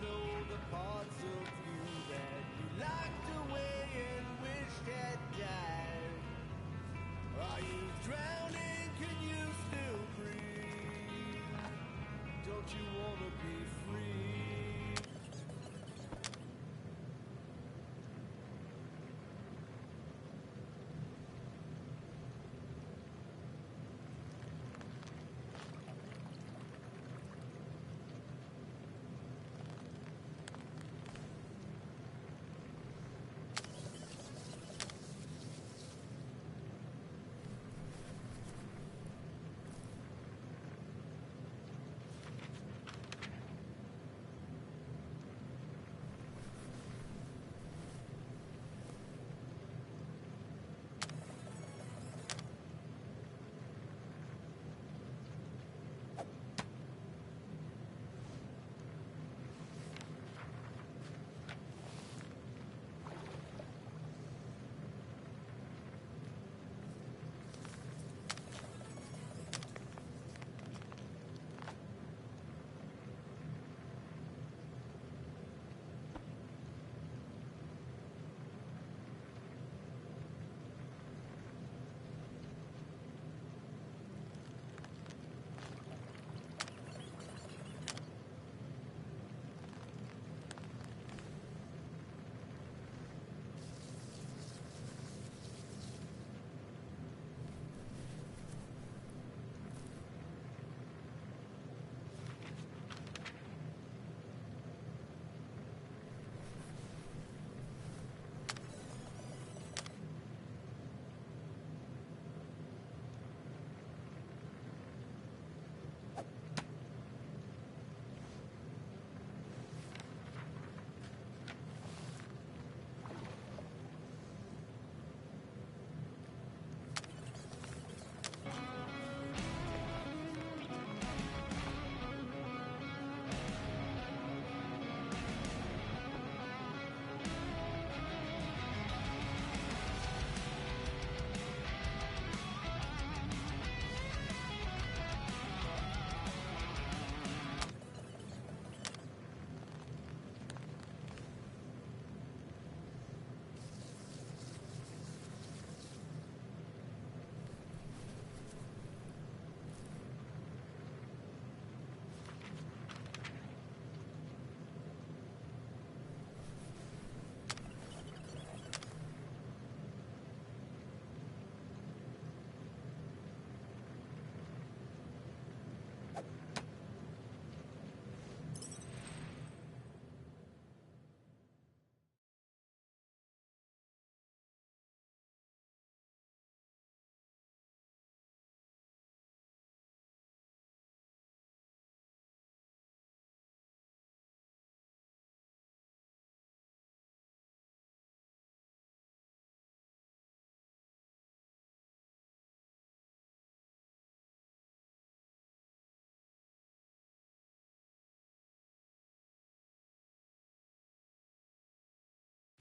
know the parts of you that you locked away and wished had died. Are you drowning? Can you still breathe? Don't you wanna be free?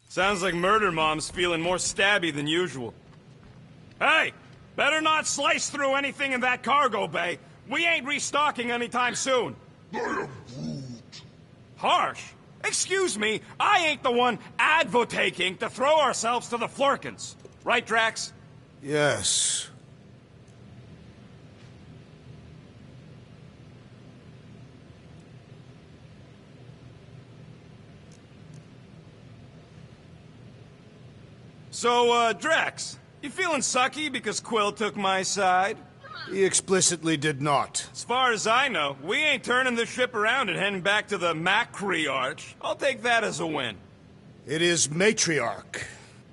Sounds like Murder Mom's feeling more stabby than usual. Hey! Better not slice through anything in that cargo bay. We ain't restocking anytime soon. I am Groot. Harsh? Excuse me, I ain't the one advocating to throw ourselves to the Flurkins. Right, Drax? Yes. So, Drax, you feeling sucky because Quill took my side? He explicitly did not. As far as I know, we ain't turning this ship around and heading back to the Matriarch. I'll take that as a win. It is Matriarch.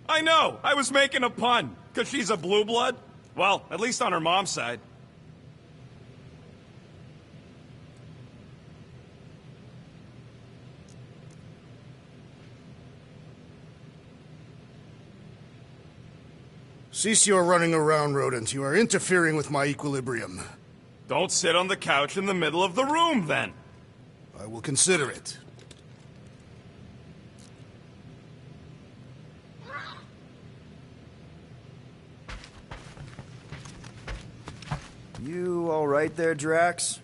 I know, I was making a pun, because she's a blue blood. Well, at least on her mom's side. Cease your running around, rodent. You are interfering with my equilibrium. Don't sit on the couch in the middle of the room, then. I will consider it. You all right there, Drax?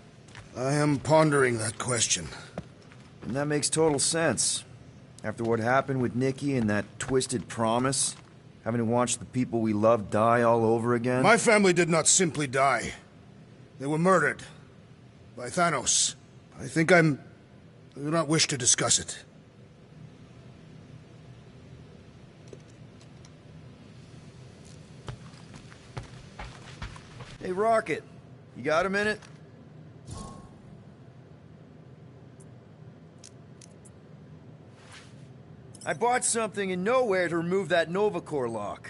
I am pondering that question. And that makes total sense. After what happened with Nikki and that twisted promise, having to watch the people we love die all over again. My family did not simply die. They were murdered. By Thanos. I do not wish to discuss it. Hey, Rocket, you got a minute? I bought something in Nowhere to remove that Nova Corps lock.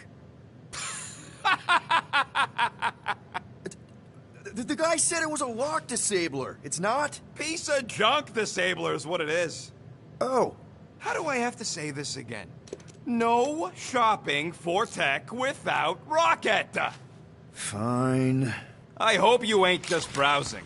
The guy said it was a lock disabler. It's not? Piece of junk disabler is what it is. Oh. How do I have to say this again? No shopping for tech without Rocket! Fine. I hope you ain't just browsing.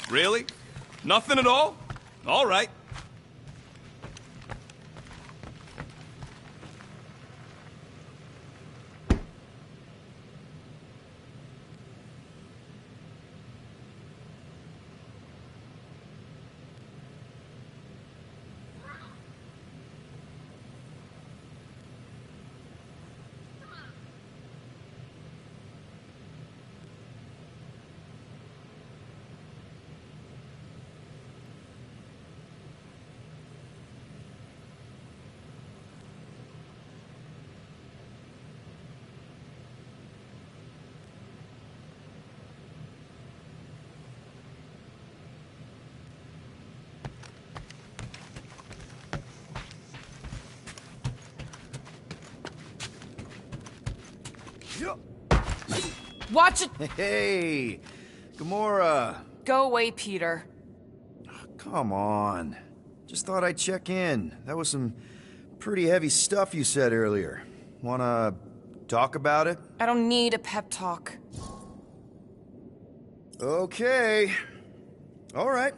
Really? Nothing at all? All right. Watch it! Hey, Gamora. Go away, Peter. Come on. Just thought I'd check in. That was some pretty heavy stuff you said earlier. Wanna talk about it? I don't need a pep talk. Okay. All right.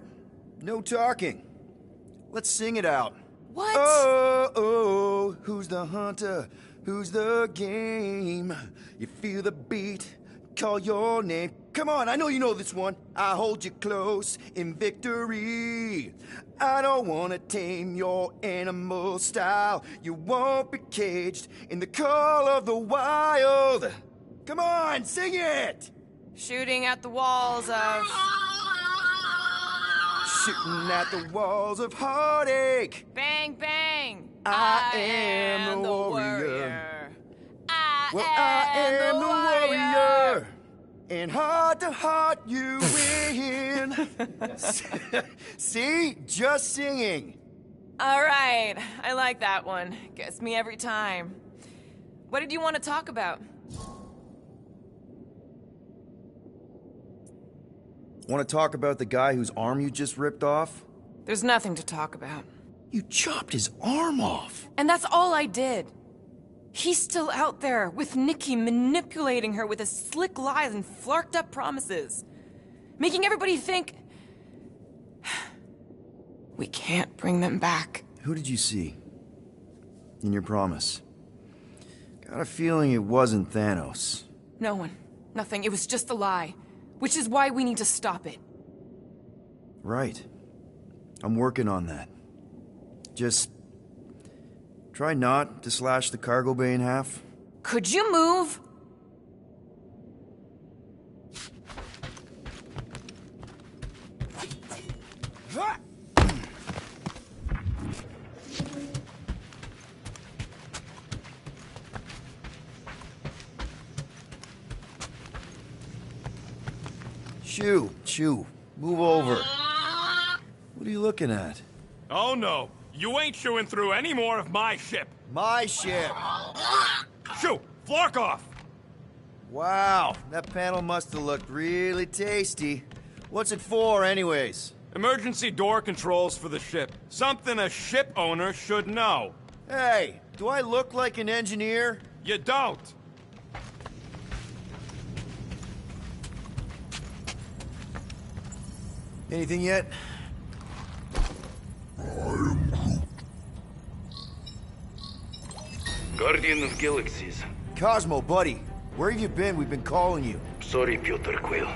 No talking. Let's sing it out. What? Oh, who's the hunter? Who's the game? You feel the beat, call your name. Come on, I know you know this one. I hold you close in victory. I don't wanna tame your animal style. You won't be caged in the call of the wild. Come on, sing it! Shooting at the walls of... Shooting at the walls of heartache. Bang, bang! I am the warrior. I am the warrior. And heart to heart you win. See? Just singing. All right, I like that one. Gets me every time. What did you want to talk about? Want to talk about the guy whose arm you just ripped off? There's nothing to talk about. You chopped his arm off. And that's all I did. He's still out there with Nikki manipulating her with his slick lies and flarked up promises. Making everybody think... we can't bring them back. Who did you see? In your promise? Got a feeling it wasn't Thanos. No one. Nothing. It was just a lie. Which is why we need to stop it. Right. I'm working on that. Just... try not to slash the cargo bay in half. Could you move? Shoo, move over. What are you looking at? Oh no, you ain't chewing through any more of my ship. My ship. Shoo, Flark off! Wow, that panel must have looked really tasty. What's it for, anyways? Emergency door controls for the ship. Something a ship owner should know. Hey, do I look like an engineer? You don't. Anything yet? Guardian of Galaxies. Cosmo, buddy, where have you been? We've been calling you. Sorry, Piotr Quill.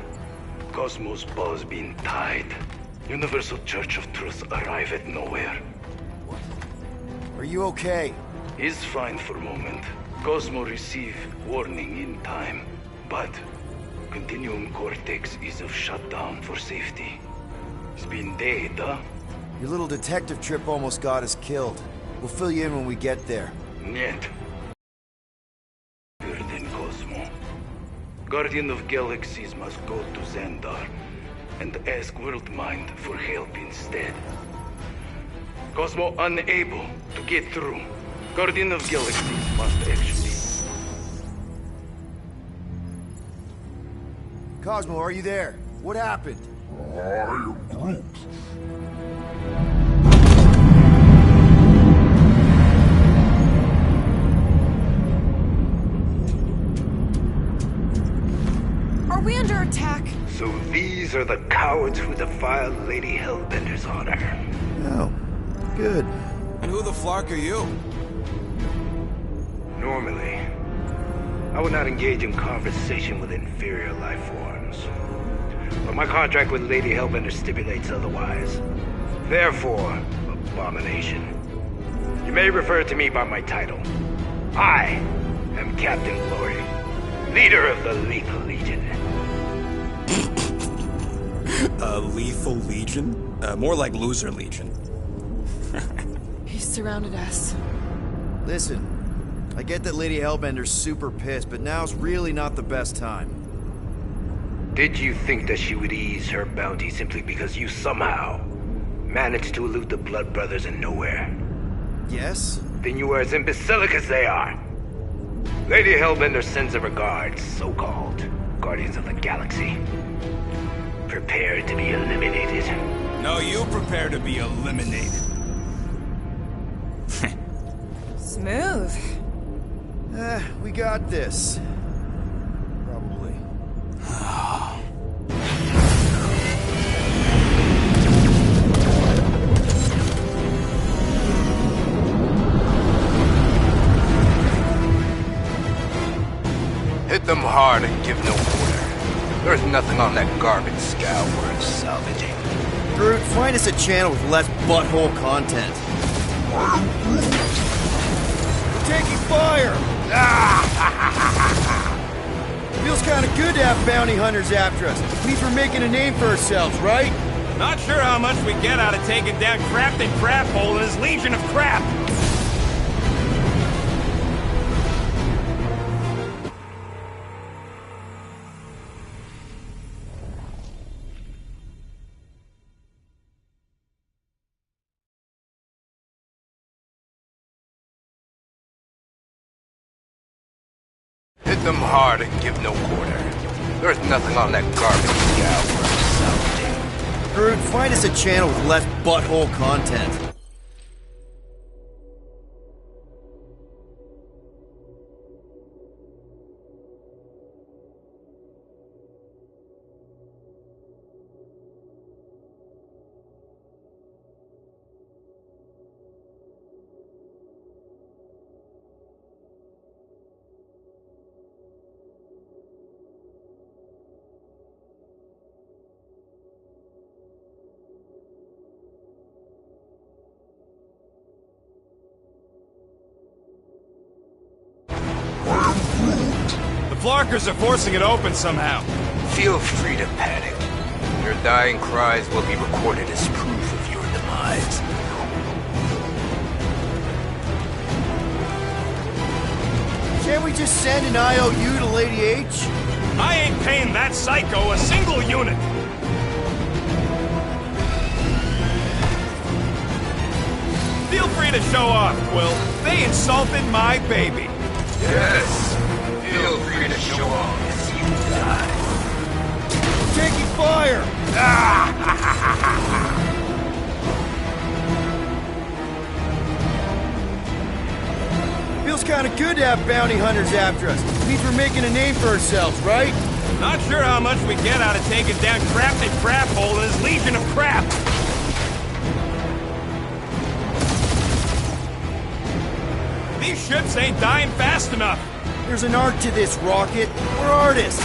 Cosmos ball's been tied. Universal Church of Truth arrive at nowhere. Are you okay? He's fine for moment. Cosmo receive warning in time. But Continuum Cortex is of shutdown for safety. It's been dead, huh? Your little detective trip almost got us killed. We'll fill you in when we get there. Niet. Bigger than Cosmo. Guardian of Galaxies must go to Xandar and ask Worldmind for help instead. Cosmo unable to get through. Guardian of Galaxies must actually. Cosmo, are you there? What happened? Are we under attack? So these are the cowards who defiled Lady Hellbender's honor. Oh, good. And who the flark are you? Normally, I would not engage in conversation with inferior life forms. But my contract with Lady Hellbender stipulates otherwise. Therefore, abomination. You may refer to me by my title. I am Captain Glory, leader of the Lethal Legion. Lethal Legion? More like Loser Legion. He surrounded us. Listen, I get that Lady Hellbender's super pissed, but now's really not the best time. Did you think that she would ease her bounty simply because you somehow managed to elude the Blood Brothers in nowhere? Yes? Then you are as imbecilic as they are. Lady Hellbender sends her regards, so-called Guardians of the Galaxy. Prepare to be eliminated. No, you prepare to be eliminated. Smooth. We got this. Probably. Hit them hard and give no quarter. There's nothing on that garbage scow worth salvaging. Groot, find us a channel with less butthole content. We're taking fire! Feels kind of good to have bounty hunters after us. Means we're making a name for ourselves, right? Not sure how much we get out of taking down Crafton Craphole and his legion of crap. Hit them hard and give no quarter. There's nothing on that garbage scow worth salvaging. Groot, find us a channel with less butthole content. Flarkers are forcing it open somehow. Feel free to panic. Your dying cries will be recorded as proof of your demise. Can't we just send an IOU to Lady H? I ain't paying that psycho a single unit. Feel free to show off, Quill. They insulted my baby. Yes. Feel free to show off as you die. Taking fire! Feels kind of good to have bounty hunters after us. Means we're making a name for ourselves, right? Not sure how much we get out of taking down Crafty Craphole and his legion of crap. These ships ain't dying fast enough. There's an art to this, Rocket. We're artists.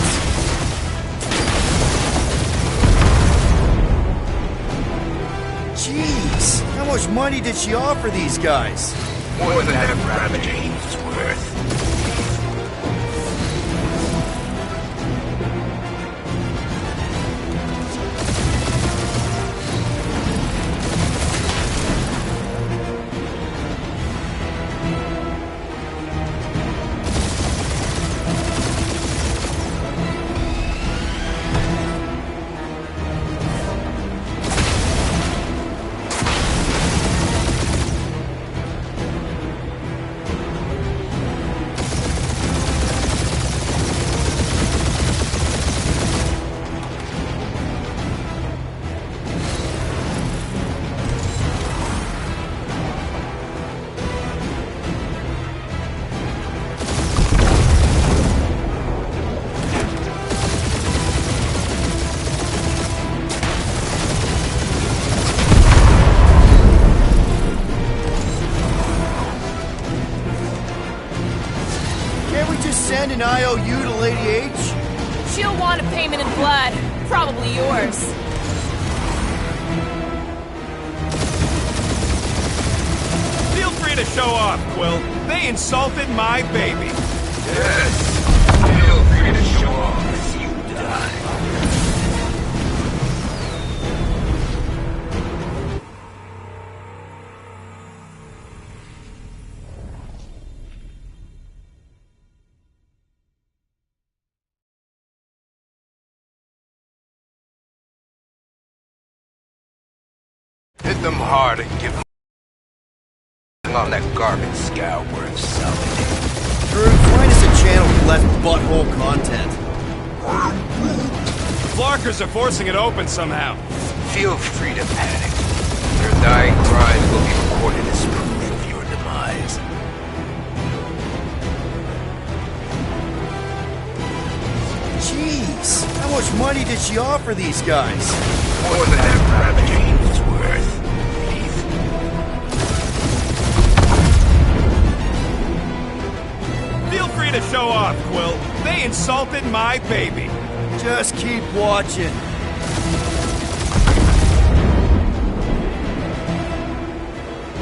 Jeez, how much money did she offer these guys? More than that Ravager's worth. Send an IOU to Lady H? She'll want a payment in blood. Probably yours. Feel free to show off, Quill. They insulted my baby. Yes. Feel free to show off as you die. Hit them hard and give them on that garbage scout worth salvaging. Drew, find us a channel with less butthole content. Flarkers are forcing it open somehow. Feel free to panic. Your dying cries will be recorded as proof of your demise. Jeez, how much money did she offer these guys? More than that Ravager's worth. Feel free to show off, Quill. They insulted my baby. Just keep watching.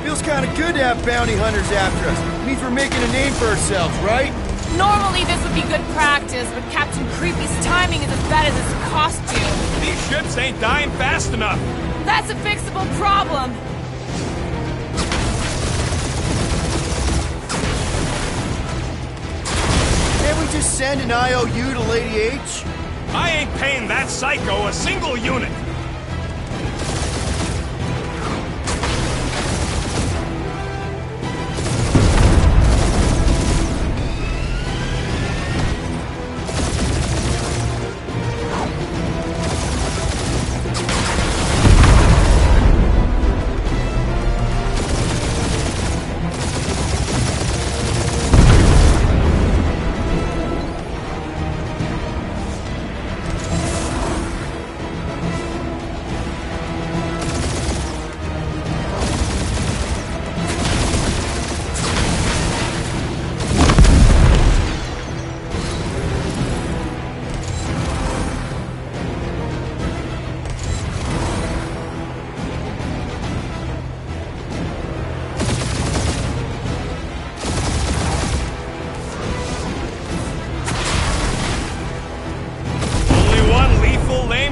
Feels kind of good to have bounty hunters after us. Means we're making a name for ourselves, right? Normally this would be good practice, but Captain Creepy's timing is as bad as his costume. These ships ain't dying fast enough. That's a fixable problem. Can't we just send an IOU to Lady H? I ain't paying that psycho a single unit.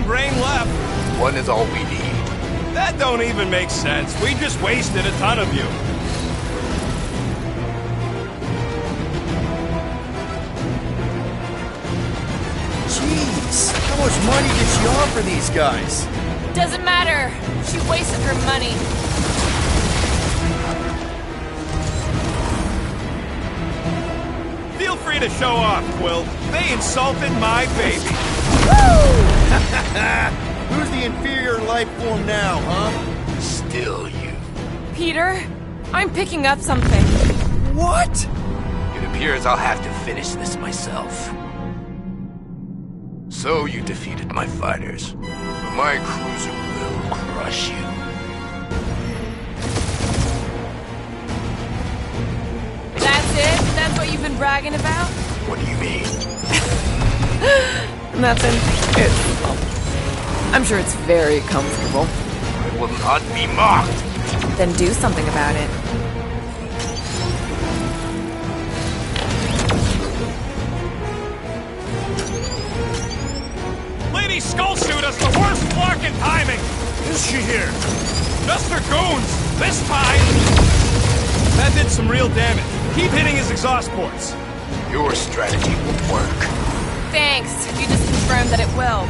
one brain left. One is all we need. That don't even make sense. We just wasted a ton of you. Jeez, how much money did she offer these guys? Doesn't matter. She wasted her money. Feel free to show off, Quill. They insulted my baby. Who's the inferior life form now, huh? Still you. Peter, I'm picking up something. What? It appears I'll have to finish this myself. So you defeated my fighters, but my cruiser will crush you. That's it? That's what you've been bragging about? What do you mean? Nothing. I'm sure it's very comfortable. I will not be mocked. Then do something about it. Lady Skullsuit has the worst fucking timing. Is she here? Just her goons. This time. That did some real damage. Keep hitting his exhaust ports. Your strategy will work. Thanks. You just confirmed that it will.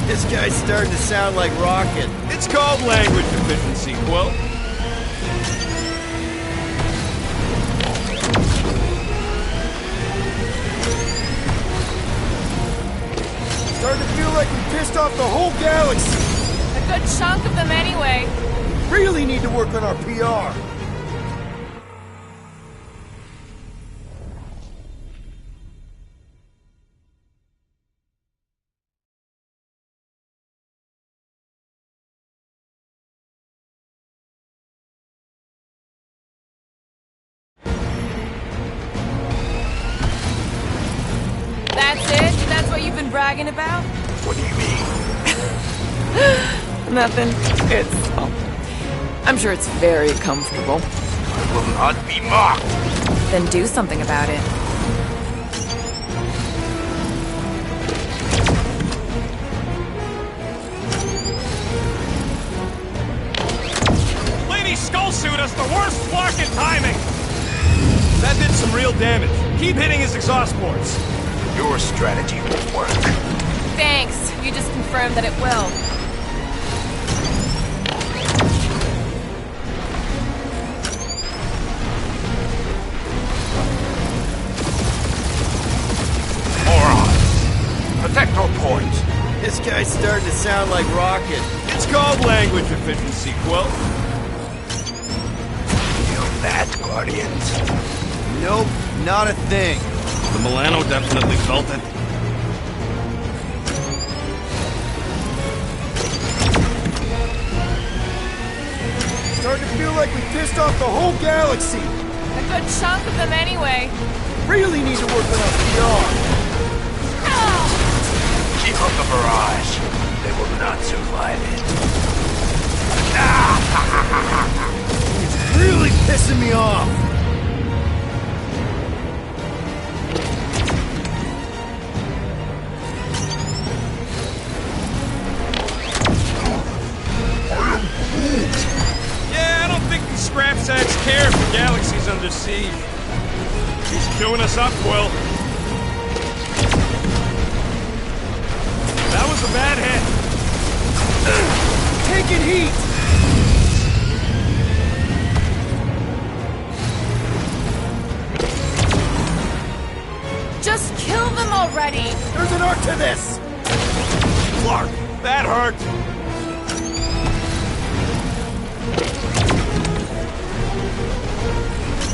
This guy's starting to sound like Rocket. It's called language efficiency, Quill. Starting to feel like we pissed off the whole galaxy. A good chunk of them anyway. Really need to work on our PR. That's it? That's what you've been bragging about? What do you mean? Nothing. I'm sure it's very comfortable. I will not be mocked. Then do something about it. Lady Skullsuit has the worst fucking timing. That did some real damage. Keep hitting his exhaust ports. Your strategy will work. Thanks. You just confirmed that it will. Protector point. This guy's starting to sound like Rocket. It's called language efficiency, Quill. Feel that, Guardians? Nope, not a thing. The Milano definitely felt it. Starting to feel like we pissed off the whole galaxy. A good chunk of them anyway. Really need to work on our PR. Keep up the barrage. They will not survive it. It's really pissing me off. Yeah, I don't think the scrap sacks care if the galaxy's under siege. He's chewing us up, Quill. That was a bad hit. Taking heat. Just kill them already. There's an art to this. Clark, that hurt.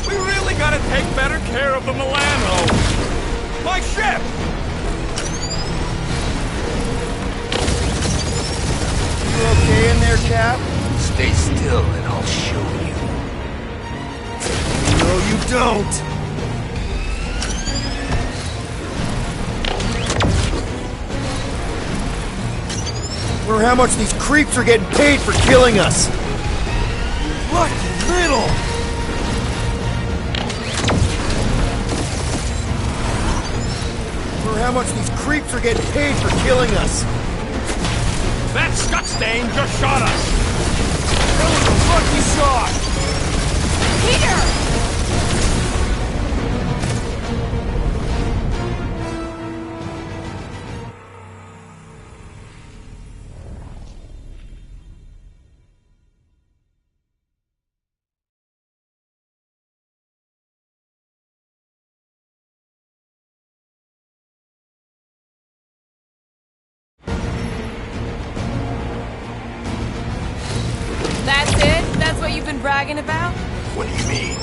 We really gotta take better care of the Milano. My ship! You okay in there, Cap? Stay still and I'll show you. No, you don't! Wonder how much these creeps are getting paid for killing us! Lucky little! Wonder how much these creeps are getting paid for killing us! That Scutstain just shot us! That was a lucky shot! Peter! That's it? That's what you've been bragging about? What do you mean?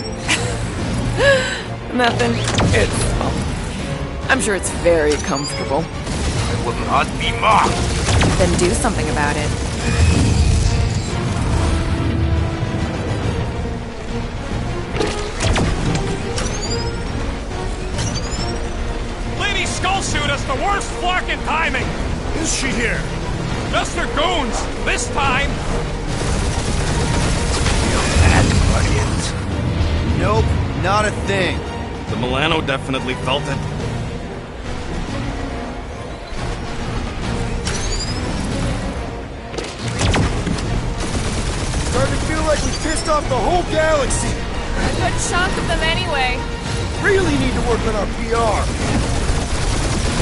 Nothing. I'm sure it's very comfortable. I will not be mocked. Then do something about it. Lady Skullsuit has the worst fucking timing! Is she here? Just her goons, this time! Guardians. Nope, not a thing. The Milano definitely felt it. Starting to feel like we pissed off the whole galaxy. A good chunk of them anyway. Really need to work on our PR.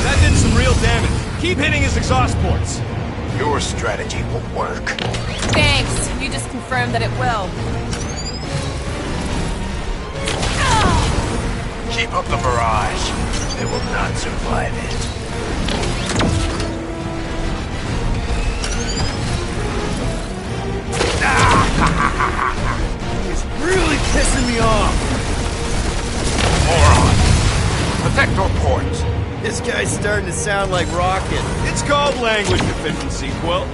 That did some real damage. Keep hitting his exhaust ports. Your strategy will work. Thanks. You just confirmed that it will. Keep up the barrage. They will not survive it. It's really pissing me off. Moron. Protect your ports. This guy's starting to sound like Rocket. It's called language deficiency, Quill.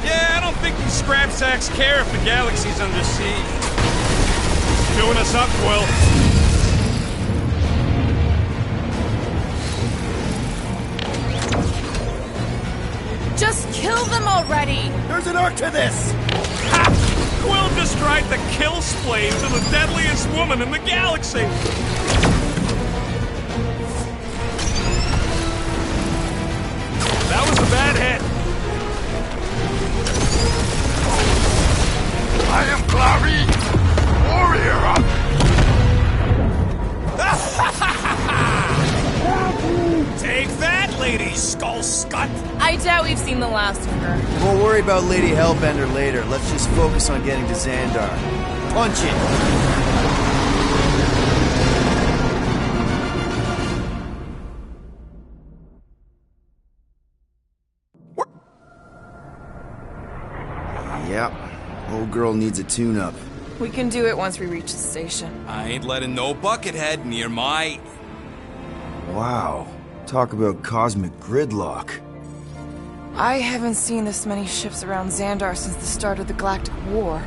Yeah, I don't think these scrap sacks care if the galaxy's under siege. Doing us up, Quill. Just kill them already! There's an arc to this! Ha! Quill just tried to kill Splave to the deadliest woman in the galaxy! That was a bad hit. I am Clary, warrior. Take that, Lady Skullscut! I doubt we've seen the last of her. We'll worry about Lady Hellbender later. Let's just focus on getting to Xandar. Punch it! Yep. Old girl needs a tune-up. We can do it once we reach the station. I ain't letting no buckethead near my... Wow. Talk about cosmic gridlock. I haven't seen this many ships around Xandar since the start of the Galactic War.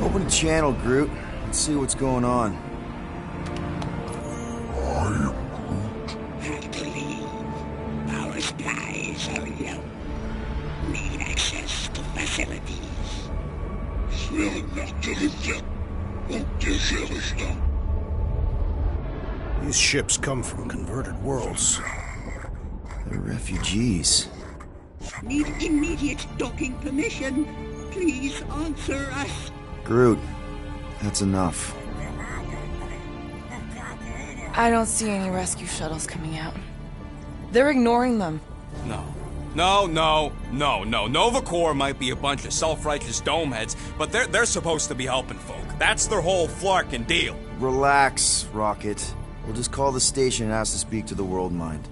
Open a channel, Groot. Let's see what's going on. Have to leave. Our skies are yellow. Need access to facilities. These ships come from converted worlds. They're refugees. Need immediate docking permission. Please answer us. Groot, that's enough. I don't see any rescue shuttles coming out. They're ignoring them. No. Nova Corps might be a bunch of self-righteous domeheads, but they're supposed to be helping folk. That's their whole flarkin' deal. Relax, Rocket. We'll just call the station and ask to speak to the World Mind.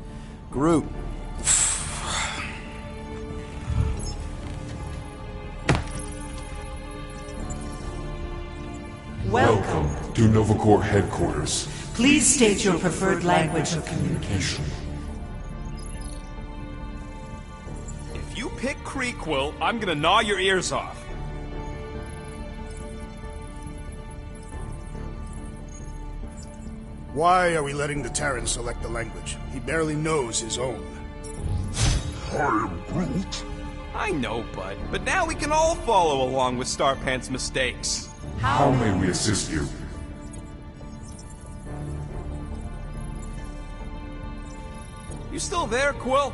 Groot. Welcome to Novacore headquarters. Please state your preferred language of communication. If you pick Kree, Quill, I'm gonna gnaw your ears off. Why are we letting the Terran select the language? He barely knows his own. I am Groot. I know, bud, but now we can all follow along with Starpant's mistakes. How may we assist you? You still there, Quill?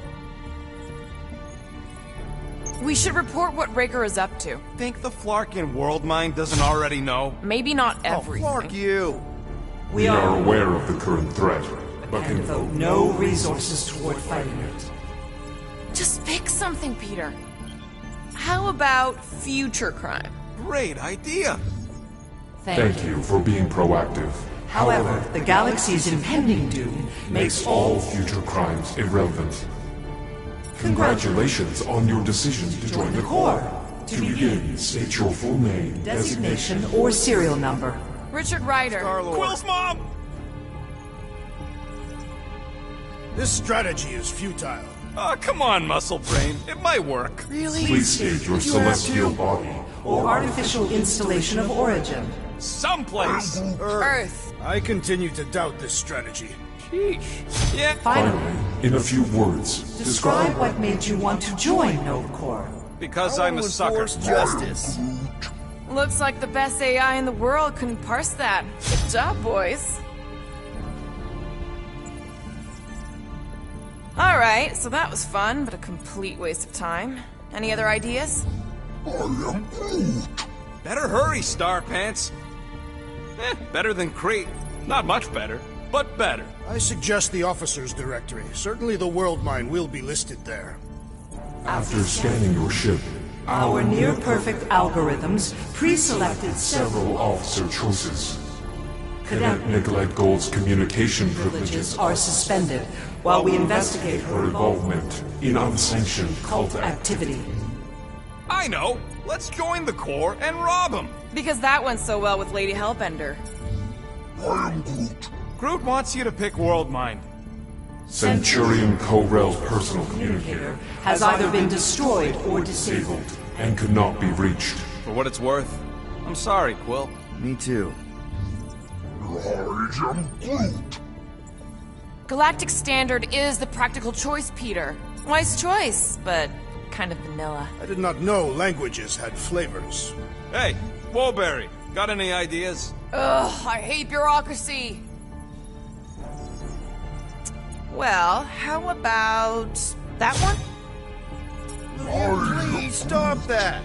We should report what Raker is up to. Think the Flarkin world mind doesn't already know? Maybe not everything. Flark you! We are aware of the current threat, but can Devote no resources toward fighting it. Just pick something, Peter. How about future crime? Great idea. Thank you for being proactive. However, the galaxy's impending doom Makes all future crimes irrelevant. Congratulations on your decision to join the Corps. To begin, state your full name, designation or serial number. Richard Ryder. Quill's mom! This strategy is futile. Oh, come on, Muscle Brain. It might work. Really? Please state your celestial body. Or artificial installation of origin. Someplace. Earth. I continue to doubt this strategy. Sheesh. Yeah. Finally, in a few words, Describe what made you want to join Novacore. Because I I'm a wanna sucker. enforce justice. Looks like the best AI in the world couldn't parse that. Good job, boys. Alright, so that was fun, but a complete waste of time. Any other ideas? Better hurry, Starpants. Better than Kree. Not much better, but better. I suggest the officers' directory. Certainly the world mine will be listed there. after scanning your ship, Our near-perfect algorithms pre-selected several officer choices. Cadet Nicolette Gold's communication privileges are suspended while we investigate her involvement in unsanctioned cult activity. I know! Let's join the Corps and rob them! Because that went so well with Lady Hellbender. Groot wants you to pick World Mind. Centurion Ko-Rel's personal communicator Has either been destroyed or disabled. and could not be reached. For what it's worth, I'm sorry, Quill. Me too. Galactic Standard is the practical choice, Peter. Wise choice, but kind of vanilla. I did not know languages had flavors. Hey, Woolberry, got any ideas? Ugh, I hate bureaucracy. Well, how about that one? Please stop that!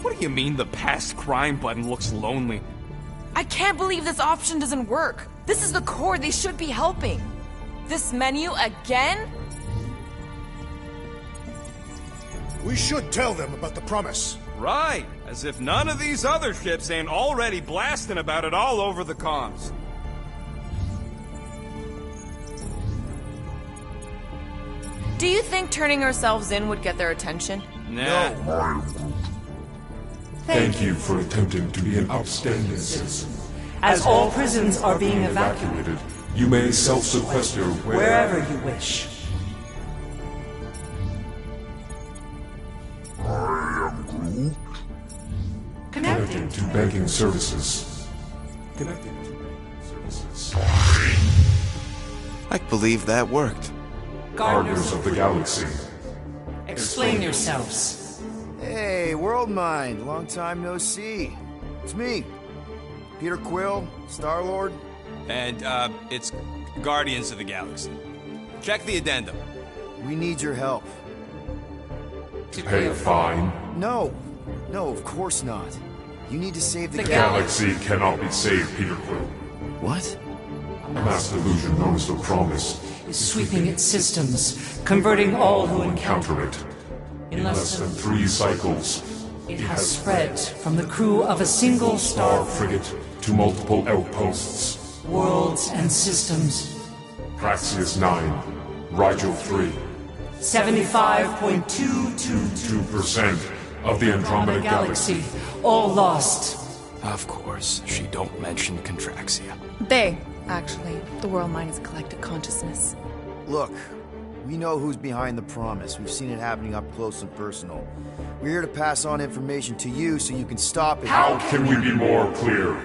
What do you mean the past crime button looks lonely? I can't believe this option doesn't work. This is the Corps, they should be helping. This menu again? We should tell them about the promise. Right, as if none of these other ships ain't already blasting about it all over the comms. Do you think turning ourselves in would get their attention? Nah. Thank you for attempting to be an upstanding citizen. As all prisons are being evacuated, You may self-sequester wherever you wish. Connecting to banking services. Connecting to banking services. I believe that worked. Gardeners of the Galaxy. Explain yourselves. Hey, World Mind, long time no see. It's me, Peter Quill, Star-Lord. And, it's Guardians of the Galaxy. Check the addendum. We need your help. To pay a fine. No, of course not. You need to save the Galaxy cannot be saved, Peter Quill. What? A mass delusion known as the Promise Is sweeping its systems, converting all who encounter counter it. In Less than 3 cycles, it has spread from the crew of a single Star star, frigate to multiple outposts. worlds and systems. Praxius 9, Rigel 3. 75.222% 2% of the Andromeda Galaxy. all lost. Of course, she don't mention Contraxia. They, actually. The world mind is a collective consciousness. Look, we know who's behind the promise. We've seen it happening up close and personal. We're here to pass on information to you so you can stop it. How can we be more clear?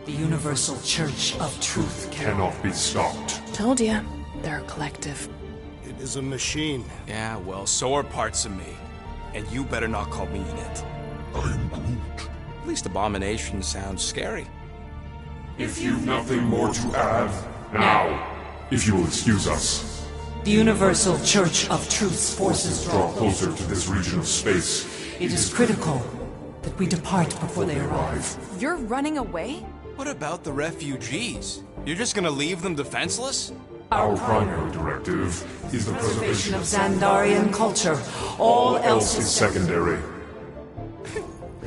The Universal Church of Truth Cannot be stopped. Told ya. They're a collective. It is a machine. Yeah, well, so are parts of me. And you better not call me in it. I'm Groot. At least Abomination sounds scary. If you've nothing more to add, now, if you will excuse us, The Universal Church of Truth's forces draw closer to this region of space. It is critical that we depart before they arrive. You're running away? What about the refugees? You're just gonna leave them defenseless? Our primary directive is the preservation Of Xandarian culture. All else is secondary.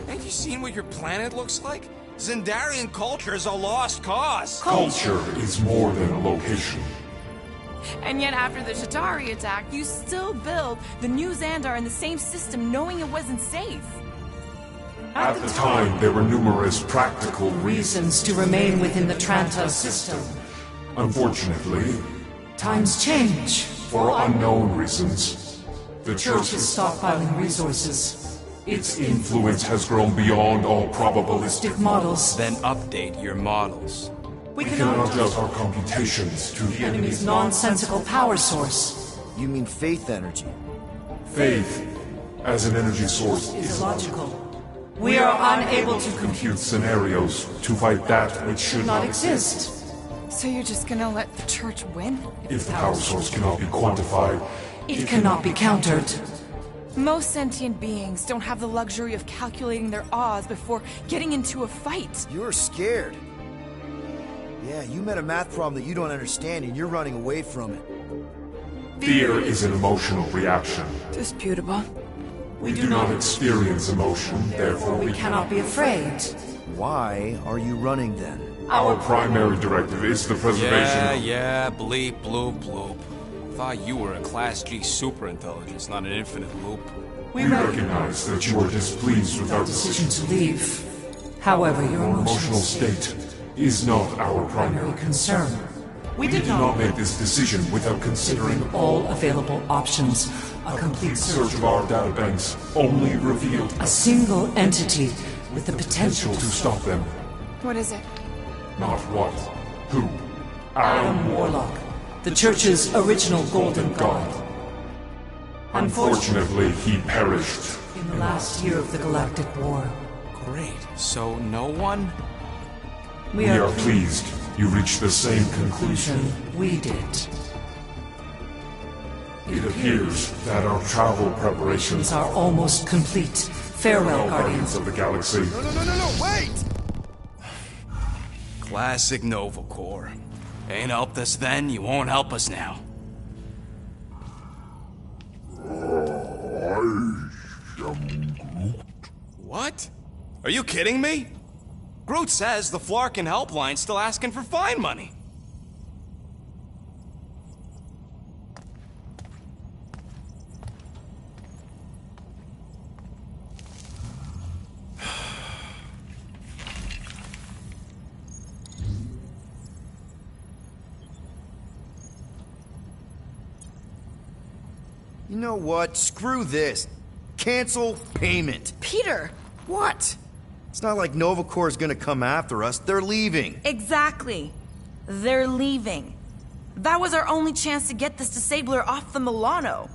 Have you seen what your planet looks like? Xandarian culture is a lost cause. Culture is more than a location. And yet after the Shatari attack, you still build the new Xandar in the same system knowing it wasn't safe. At the time, there were numerous practical reasons to remain within the Tranta system. Unfortunately, Times change. for unknown reasons, the Church is stockpiling resources. its influence has grown beyond all probabilistic Models. Then update your models. We cannot cannot adjust our computations to the enemy's nonsensical power source. You mean faith energy? faith as an energy source Is is illogical. We are unable to compute scenarios to fight that which should not exist. So you're just gonna let the church win? If the power source cannot be quantified, It cannot be countered. Most sentient beings don't have the luxury of calculating their odds before getting into a fight. You're scared. Yeah, you met a math problem that you don't understand and you're running away from it. fear is an emotional reaction. Disputable. We do not experience emotion, therefore We cannot be afraid. Why are you running then? Our primary directive is the preservation of... Yeah, bleep, bloop, bloop. Thought you were a Class G superintelligence, not an infinite loop. We recognize that you are displeased with our Decision decisions. to leave. However, your Our emotional emotional state is not our primary concern. We did not make this decision without considering All available options. A complete search of our databanks only revealed A single entity with the potential potential to stop them. What is it? Not what, who. Adam Warlock, the Church's original Golden God. Unfortunately, he perished. In the last year of the Galactic War, Great. So no one? we We are are pleased you reached the same conclusion. we did. It appears that our travel preparations These are almost complete. Farewell, Guardians Guardians. of the Galaxy. No, wait! Classic Nova Corps. Ain't helped us then, you won't help us now. What? Are you kidding me? Groot says the Flarkin helpline's still asking for fine money. You know what? Screw this. Cancel payment. Peter! What? It's not like Nova Corps is gonna come after us. They're leaving. Exactly. They're leaving. That was our only chance to get this disabler off the Milano.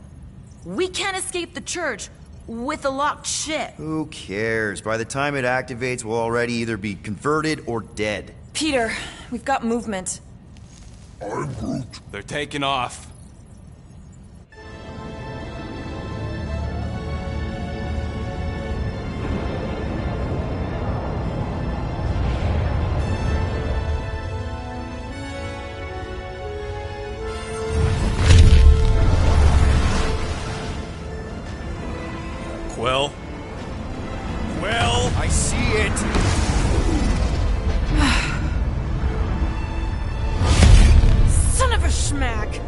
We can't escape the church with a locked ship. Who cares? By the time it activates, we'll already either be converted or dead. Peter, we've got movement. They're taking off. Quill? Quill? I see it. Son of a schmack!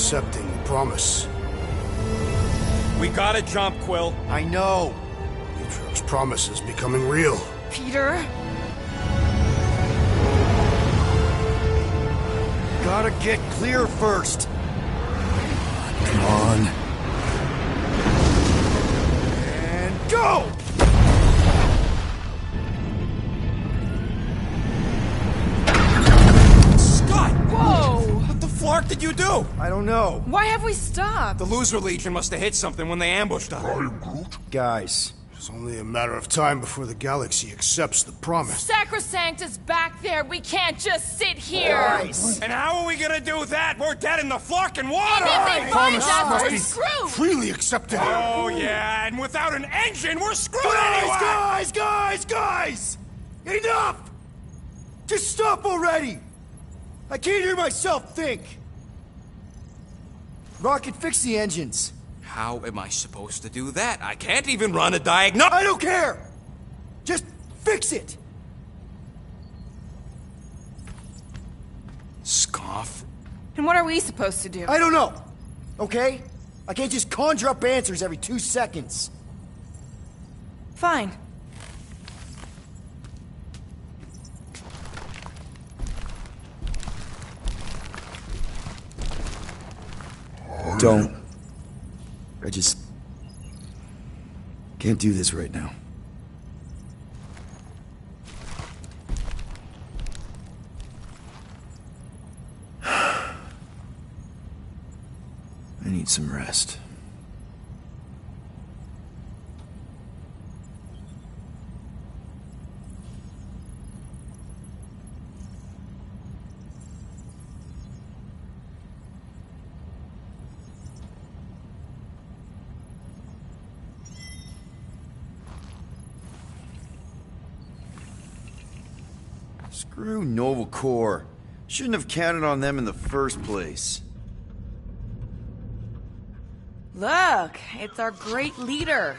accepting the promise. We gotta jump, Quill. I know. Atriox's promise is becoming real. Peter? Gotta get clear first. Come on. And go! Scott! Whoa! What the flark did you do? I don't know. Why have we stopped? The Loser Legion must have hit something when they ambushed us. Guys. It's only a matter of time before the galaxy accepts the promise. Sacrosanct is back there. We can't just sit here. Guys. And how are we gonna do that? We're dead in the flarkin' water! And if they find Promise us, must we're be screwed. freely accepted. Oh, yeah, and without an engine, we're screwed Guys, anyway! guys! Enough! Just stop already! I can't hear myself think. Rocket, fix the engines. How am I supposed to do that? I can't even run a diagnostic. I don't care! Just fix it! Scoff. And what are we supposed to do? I don't know, okay? I can't just conjure up answers every 2 seconds. Fine. Don't. I just can't do this right now. I need some rest. Screw Nova Corps. Shouldn't have counted on them in the first place. Look, it's our great leader.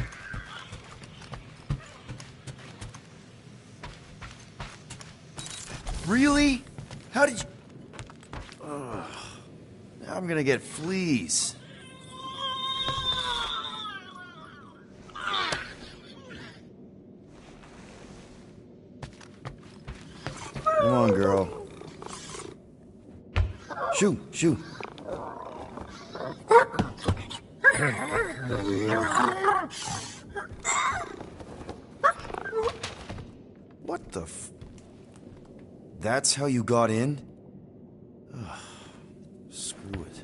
Really? How did you... Ugh. Now I'm gonna get fleas. Come on, girl. Shoo, shoo. What the f... That's how you got in? Ugh. Screw it.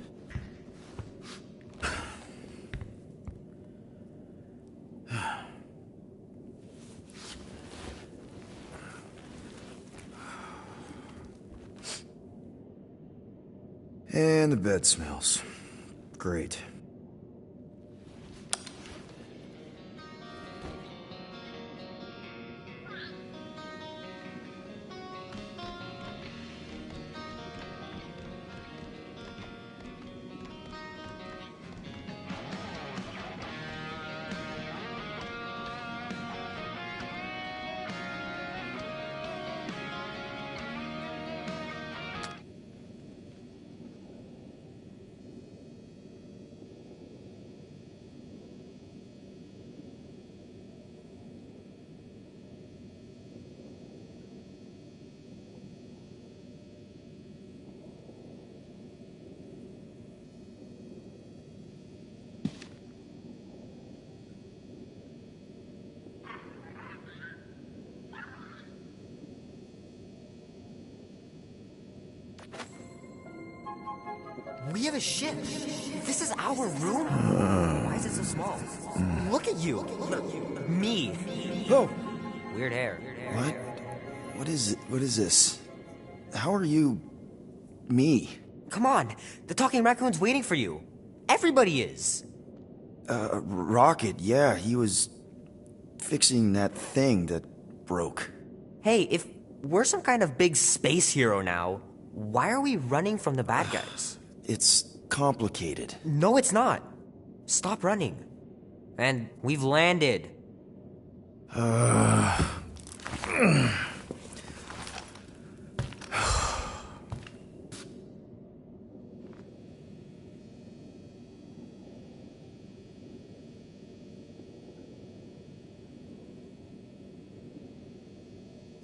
And the bed smells. Great. We have a ship. This is our room? Why is it so small? Look at you. Me. Oh. Weird hair. What? What is it? What is this? How are you... me? Come on. The talking raccoon's waiting for you. Everybody is. Rocket, yeah, he was fixing that thing that broke. Hey, if we're some kind of big space hero now, why are we running from the bad guys? It's complicated. No, it's not. Stop running. And we've landed.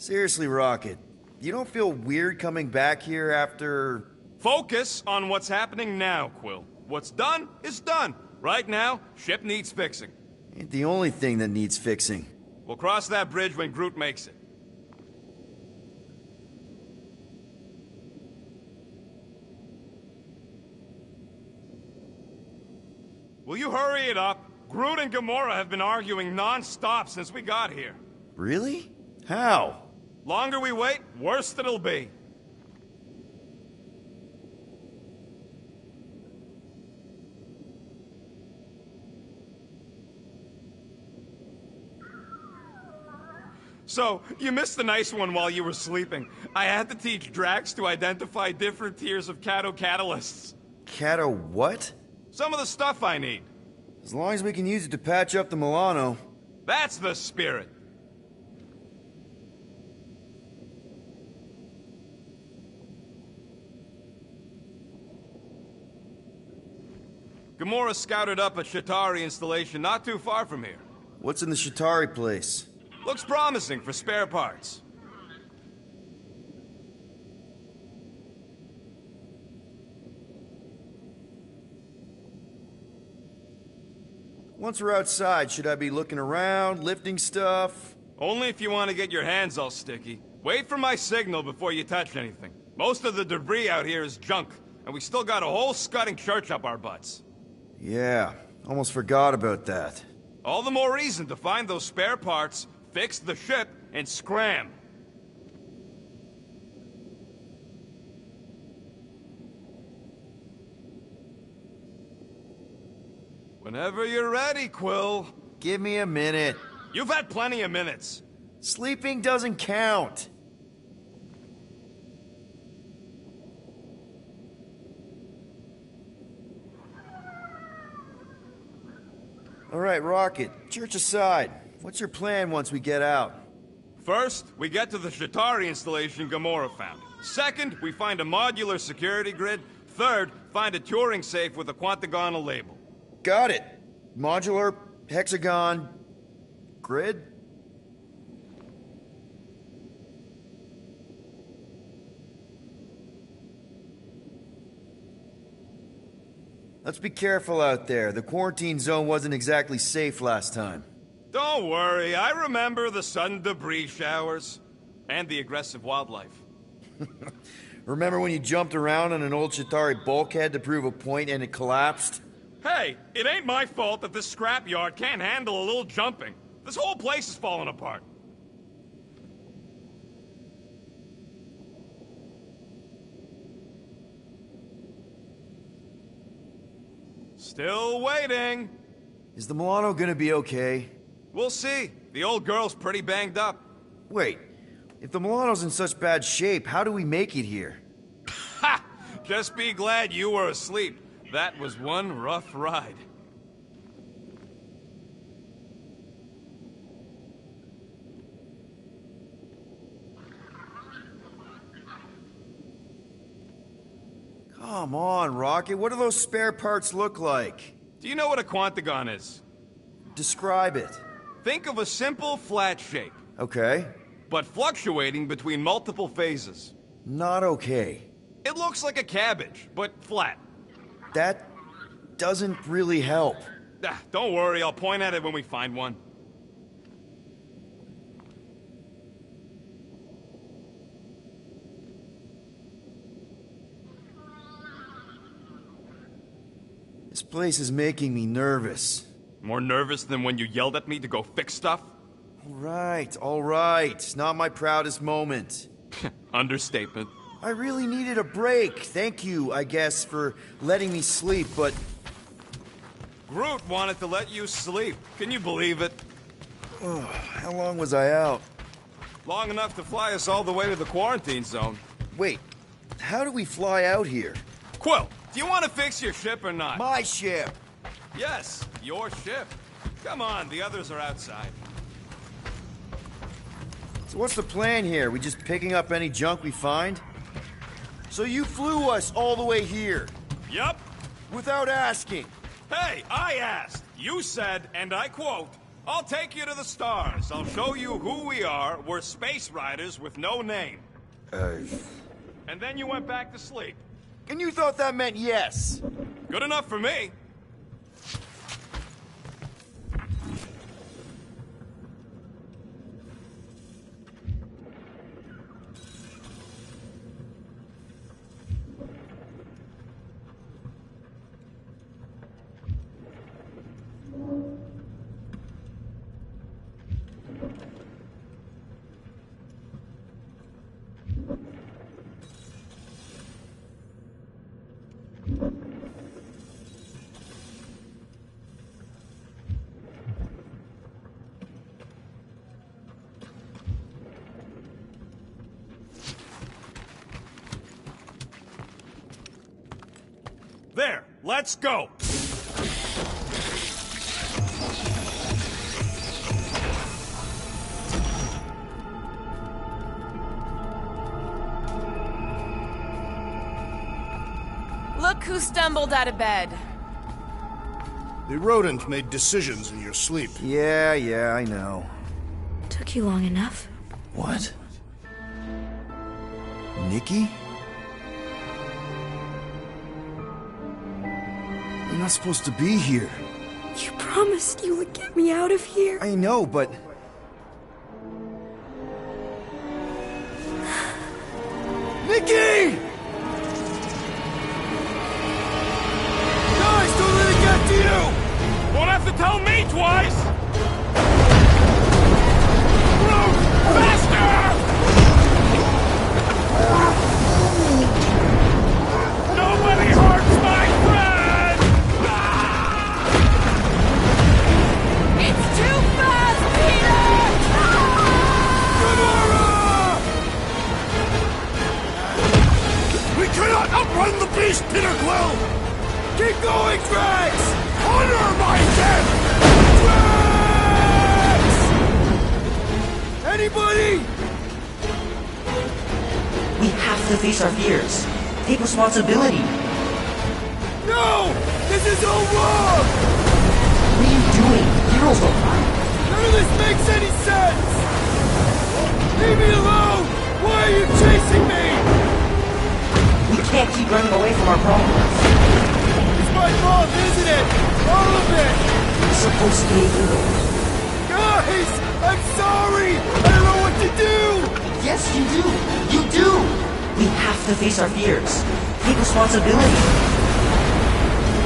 Seriously, Rocket, you don't feel weird coming back here after... Focus on what's happening now, Quill. What's done is done. Right now, ship needs fixing. Ain't the only thing that needs fixing. We'll cross that bridge when Groot makes it. Will you hurry it up? Groot and Gamora have been arguing non-stop since we got here. Really? How? Longer we wait, worse it'll be. So, you missed the nice one while you were sleeping. I had to teach Drax to identify different tiers of Cato catalysts. Cato what? Some of the stuff I need. As long as we can use it to patch up the Milano. That's the spirit. Gamora scouted up a Chitauri installation not too far from here. What's in the Chitauri place? Looks promising for spare parts. Once we're outside, should I be looking around, lifting stuff? Only if you want to get your hands all sticky. Wait for my signal before you touch anything. Most of the debris out here is junk, and we still got a whole scudding church up our butts. Yeah, almost forgot about that. All the more reason to find those spare parts, fix the ship, and scram. Whenever you're ready, Quill. Give me a minute. You've had plenty of minutes. Sleeping doesn't count. All right, Rocket, church aside. What's your plan once we get out? First, we get to the Chitauri installation Gamora found. Second, we find a modular security grid. Third, find a Turing safe with a Quantagonal label. Got it. Modular, hexagon, grid? Let's be careful out there. The quarantine zone wasn't exactly safe last time. Don't worry, I remember the sudden debris showers. And the aggressive wildlife. Remember when you jumped around on an old Chitauri bulkhead to prove a point and it collapsed? Hey, it ain't my fault that this scrapyard can't handle a little jumping. This whole place is falling apart. Still waiting. Is the Milano gonna be okay? We'll see. The old girl's pretty banged up. Wait, if the Milano's in such bad shape, how do we make it here? Ha! Just be glad you were asleep. That was one rough ride. Come on, Rocket. What do those spare parts look like? Do you know what a Quantagon is? Describe it. Think of a simple, flat shape. Okay. But fluctuating between multiple phases. Not okay. It looks like a cabbage, but flat. That doesn't really help. Don't worry, I'll point at it when we find one. This place is making me nervous. More nervous than when you yelled at me to go fix stuff? All right. Not my proudest moment. Understatement. I really needed a break. Thank you, I guess, for letting me sleep, but... Groot wanted to let you sleep. Can you believe it? Oh, how long was I out? Long enough to fly us all the way to the quarantine zone. Wait, how do we fly out here? Quill, do you want to fix your ship or not? My ship! Yes, your ship. Come on, the others are outside. So what's the plan here? We just picking up any junk we find? So you flew us all the way here? Yup. Without asking? Hey, I asked. You said, and I quote, I'll take you to the stars. I'll show you who we are. We're space riders with no name. And then you went back to sleep. And you thought that meant yes? Good enough for me. There, let's go! Look who stumbled out of bed. The rodent made decisions in your sleep. Yeah, I know. Took you long enough. What? Nikki? You're not supposed to be here. You promised you would get me out of here. I know, but... Nikki! Guys, don't let it get to you! Won't have to tell me twice! Luke, faster! Nobody hurts my friend! It's too fast, Peter! Gamora! We cannot outrun the beast, Peter Quill! Keep going, Drax! Honor my death! Drax! Anybody? We have to face our fears. Take responsibility. No! This is all wrong! What are you doing? Heroes don't fight. None of this makes any sense! Leave me alone! Why are you chasing me? We can't keep running away from our problems. It's my fault, isn't it? All of it! We're supposed to be heroes. Guys! I'm sorry! I don't know what to do! Yes, you do. You do. We have to face our fears. Take responsibility.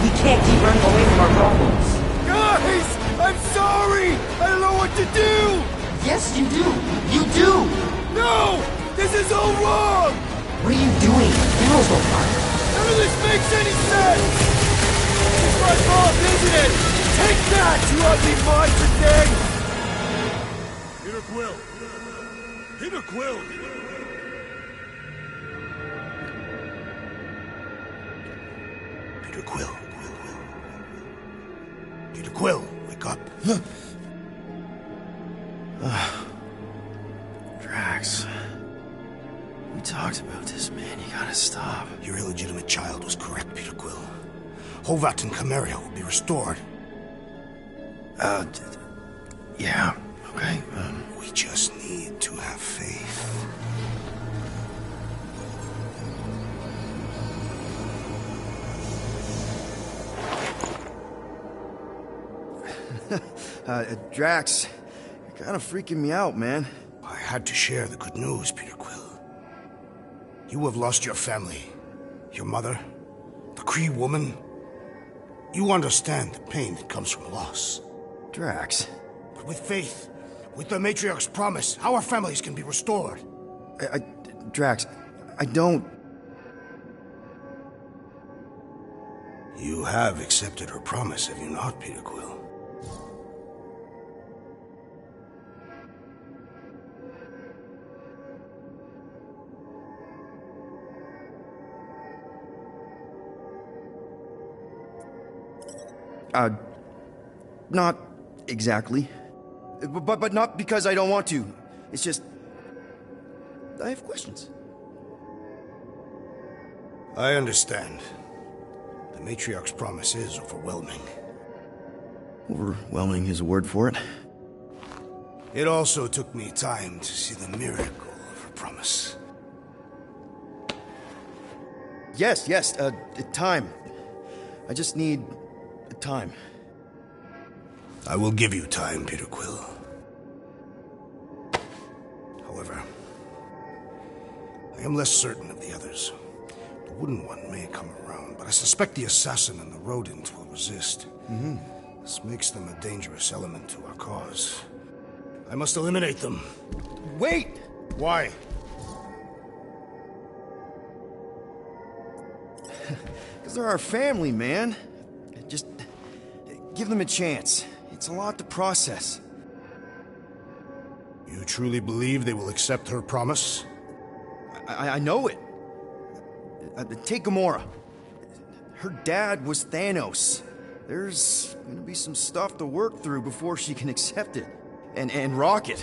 We can't keep running away from our problems. Guys! I'm sorry! I don't know what to do! Yes, you do. You do. No! This is all wrong! What are you doing? Heroes don't fight. None of this makes any sense! It's my fault, isn't it? Take that, you ugly monster thing! Peter Quill! Peter Quill! Peter Quill. Peter Quill, wake up. Drax. We talked about this, man. You gotta stop. Your illegitimate child was correct, Peter Quill. Hovat and Cameria will be restored. Yeah, okay. We just need to have faith. Drax, you're kind of freaking me out, man. I had to share the good news, Peter Quill. You have lost your family. Your mother, the Kree woman. You understand the pain that comes from loss. Drax. But with faith, with the Matriarch's promise, our families can be restored. Drax, I don't... You have accepted her promise, have you not, Peter Quill? Not exactly. But not because I don't want to. It's just... I have questions. I understand. The Matriarch's promise is overwhelming. Overwhelming is a word for it. It also took me time to see the miracle of her promise. Yes, time. I just need time. I will give you time, Peter Quill. However, I am less certain of the others. The wooden one may come around, but I suspect the assassin and the rodent will resist. This makes them a dangerous element to our cause. I must eliminate them. Wait! Why? Because they're our family, man. Just give them a chance. It's a lot to process. You truly believe they will accept her promise? I know it. Take Gamora. Her dad was Thanos. There's gonna be some stuff to work through before she can accept it. And Rocket.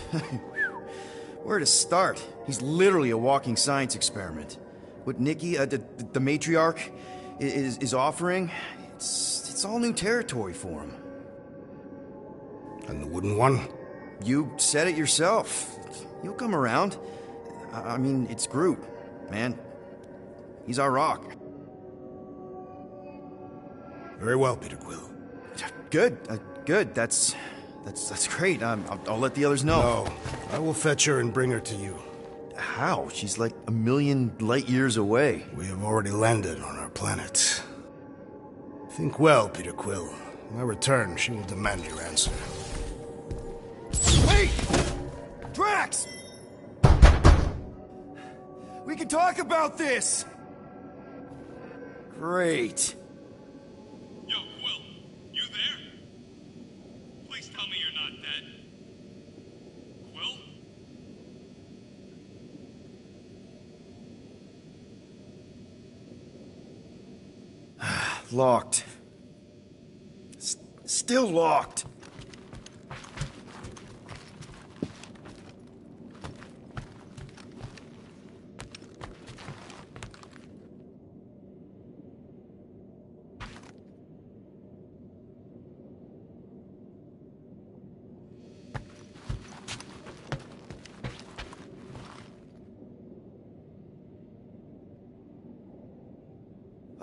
Where to start? He's literally a walking science experiment. What Nikki, the matriarch, is offering, it's all new territory for him. And the wooden one? You said it yourself. He'll come around. I mean, it's Groot, man. He's our rock. Very well, Peter Quill. Good, good. That's great. I'll let the others know. No, I will fetch her and bring her to you. How? She's like a million light years away. We have already landed on our planet. Think well, Peter Quill. When I return, she will demand your answer. Wait! Drax! We can talk about this! Great. Yo, Quill, you there? Please tell me you're not dead. Quill? Locked. Still locked.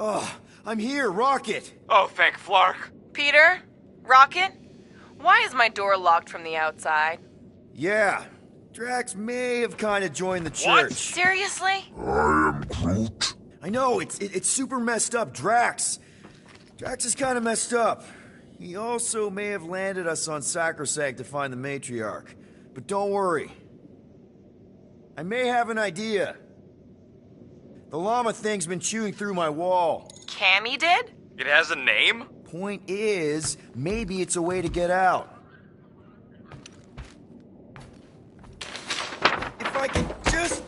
Oh, I'm here, Rocket! Oh, thank Flark. Peter? Rocket? Why is my door locked from the outside? Yeah, Drax may have kind of joined the church. What? Seriously? I am Groot. I know, it's super messed up, Drax. Drax is kind of messed up. He also may have landed us on Sacrosanct to find the matriarch. But don't worry. I may have an idea. The llama thing's been chewing through my wall. Cammy did? It has a name? Point is, maybe it's a way to get out. If I can just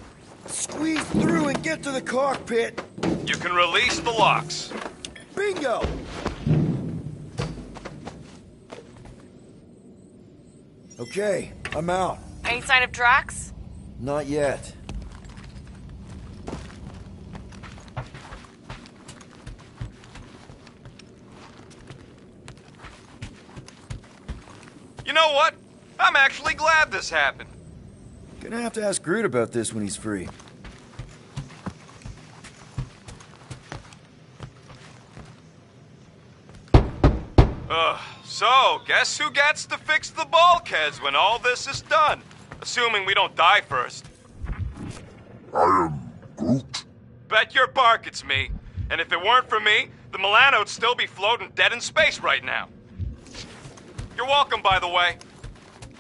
squeeze through and get to the cockpit. You can release the locks. Bingo! Okay, I'm out. Any sign of Drax? Not yet. You know what? I'm actually glad this happened. Gonna have to ask Groot about this when he's free. So, guess who gets to fix the bulkheads when all this is done? Assuming we don't die first. I am Groot. Bet your bark it's me. And if it weren't for me, the Milano'd still be floating dead in space right now. You're welcome, by the way.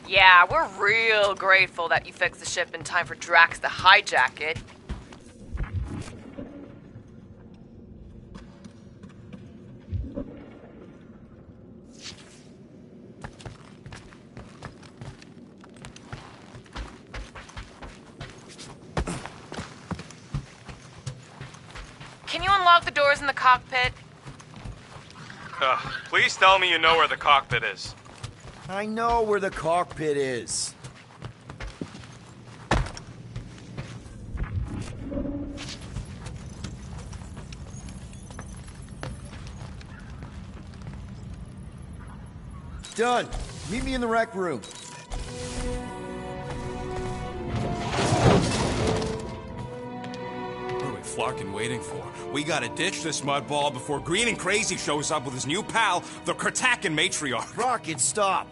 Yeah, we're real grateful that you fixed the ship in time for Drax to hijack it. Can you unlock the doors in the cockpit? Please tell me you know where the cockpit is. I know where the cockpit is. Done. Meet me in the rec room. Flarkin waiting for? We gotta ditch this mudball before Green and Crazy shows up with his new pal, the Kratakan matriarch. Rocket, stop!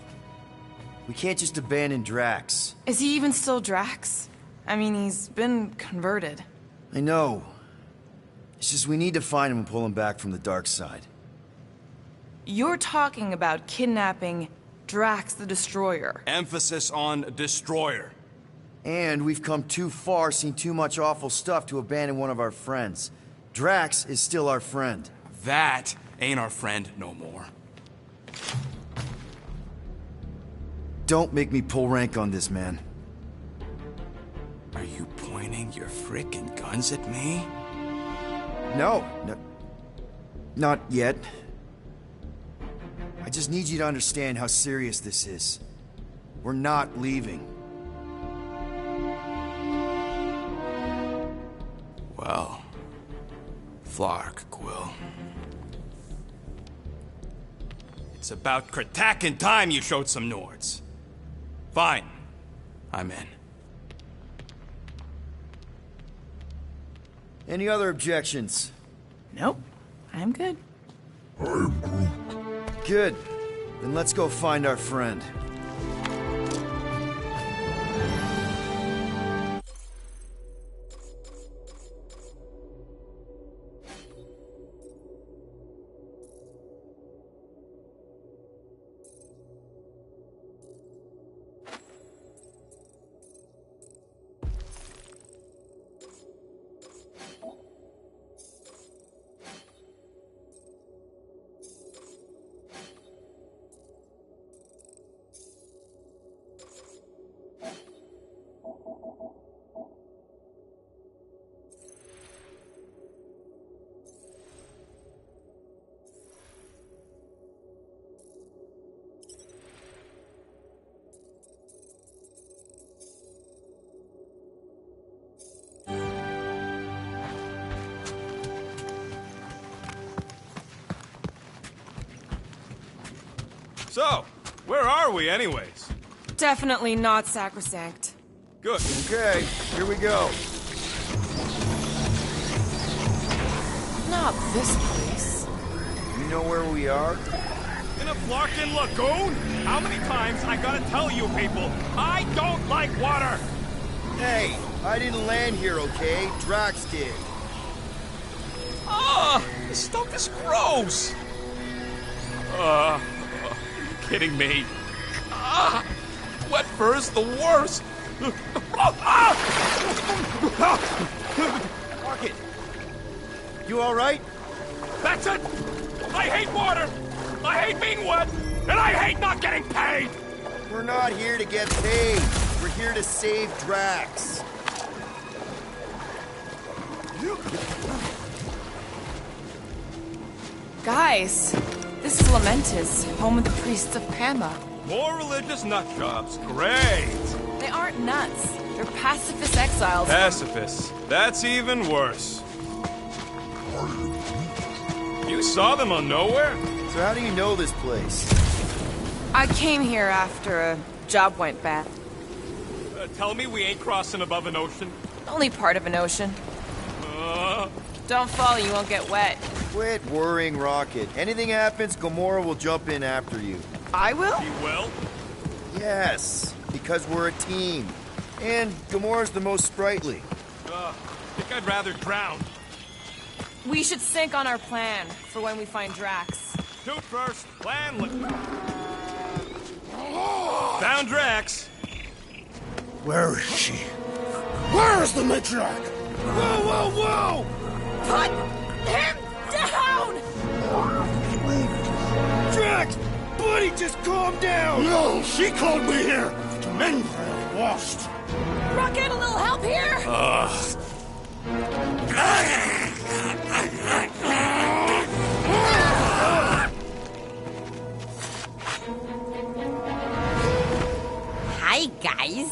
We can't just abandon Drax. Is he even still Drax? I mean, he's been converted. I know. It's just we need to find him and pull him back from the dark side. You're talking about kidnapping Drax the Destroyer. Emphasis on destroyer. And we've come too far, seen too much awful stuff to abandon one of our friends. Drax is still our friend. That ain't our friend no more. Don't make me pull rank on this, man. Are you pointing your frickin' guns at me? No, not yet. I just need you to understand how serious this is. We're not leaving. Well, Flark, Quill. It's about Kratakan time you showed some Nords. Fine. I'm in. Any other objections? Nope. I'm good. Good. Then let's go find our friend. So, where are we anyways? Definitely not sacrosanct. Good. Okay, here we go. Not this place. You know where we are? In a Flarkin lagoon? How many times I gotta tell you people, I don't like water! Hey, I didn't land here, okay? Drax did. Ah, this stuff is gross. Are you kidding me? Ah, wet fur is the worst. Rocket, you all right? That's it! I hate water! I hate being wet! And I hate not getting paid! We're not here to get paid. We're here to save Drax. Guys, this is Lamentis, home of the priests of Pama. More religious nutjobs. Great! They aren't nuts. They're pacifist exiles. Pacifists. That's even worse. You saw them on Nowhere? So how do you know this place? I came here after a job went bad. Tell me we ain't crossing above an ocean? Only part of an ocean. Don't fall, you won't get wet. Quit worrying, Rocket. Anything happens, Gamora will jump in after you. I will? He will? Yes, because we're a team. And Gamora's the most sprightly. I think I'd rather drown. We should sync on our plan for when we find Drax. Shoot first, plan Found Drax. Where is she? Where is the matriarch? Whoa, whoa, whoa! Put him down! Drax! Buddy, just calm down! No, she called me here to mend her lost. Rocket, a little help here? Hi, guys.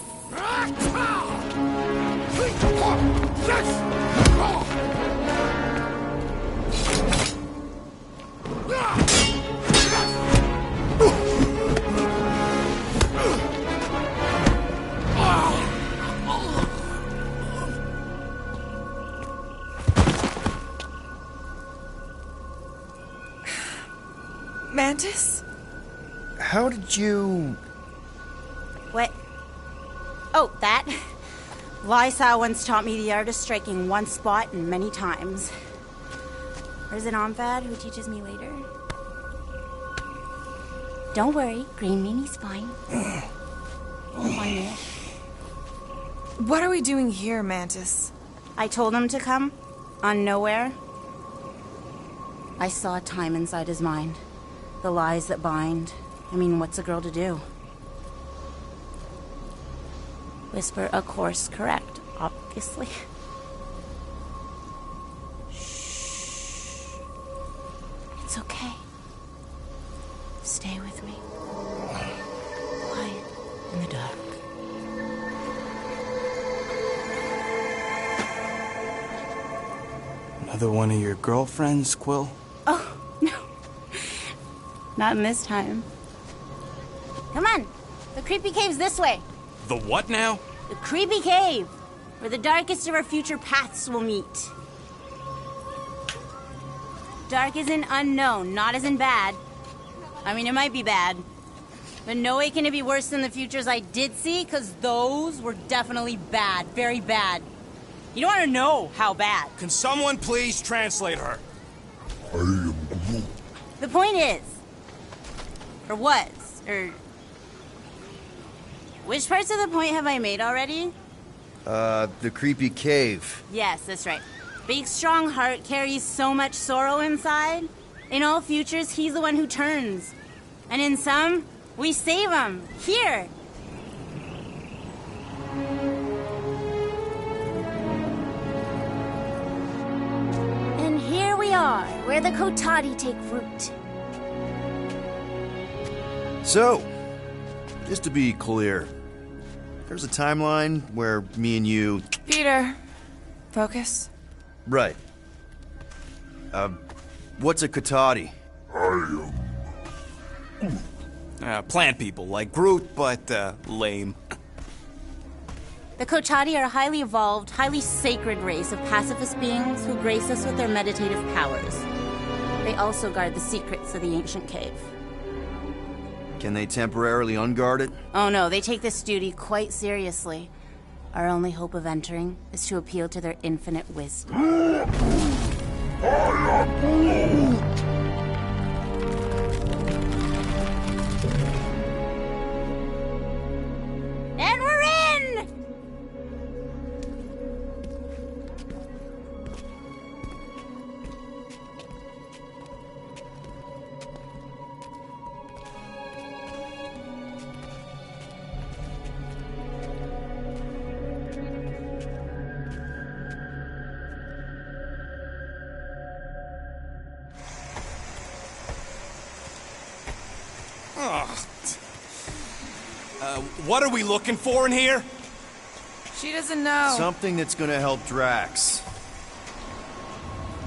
Mantis? How did you... What? Oh, that? Lysa once taught me the art of striking one spot and many times. Or is it Omphad who teaches me later? Don't worry, Green Meanie's fine. Fine-ish. What are we doing here, Mantis? I told him to come, on nowhere. I saw time inside his mind. The lies that bind. I mean, what's a girl to do? Whisper a course correct, obviously. Shh. It's okay. Stay with me. Quiet in the dark. Another one of your girlfriends, Quill? Oh, no. Not in this time. Come on. The creepy cave's this way. The what now? The creepy cave, where the darkest of our future paths will meet. Dark as in unknown, not as in bad. I mean, it might be bad. But no way can it be worse than the futures I did see, because those were definitely bad. Very bad. You don't want to know how bad. Can someone please translate her? I am Groot. The point is, or was, or... Which parts of the point have I made already? The creepy cave. Yes, that's right. Big, strong heart carries so much sorrow inside. In all futures, he's the one who turns. And in some, we save him. Here. And here we are, where the Kotati take root. So, just to be clear, there's a timeline where me and you... Peter, focus. Right. What's a Kotati? Plant people, like Groot, but, lame. The Kotati are a highly evolved, highly sacred race of pacifist beings who grace us with their meditative powers. They also guard the secrets of the ancient cave. Can they temporarily unguard it? Oh no, they take this duty quite seriously. Our only hope of entering is to appeal to their infinite wisdom. And we're in! What are we looking for in here? She doesn't know. Something that's gonna help Drax.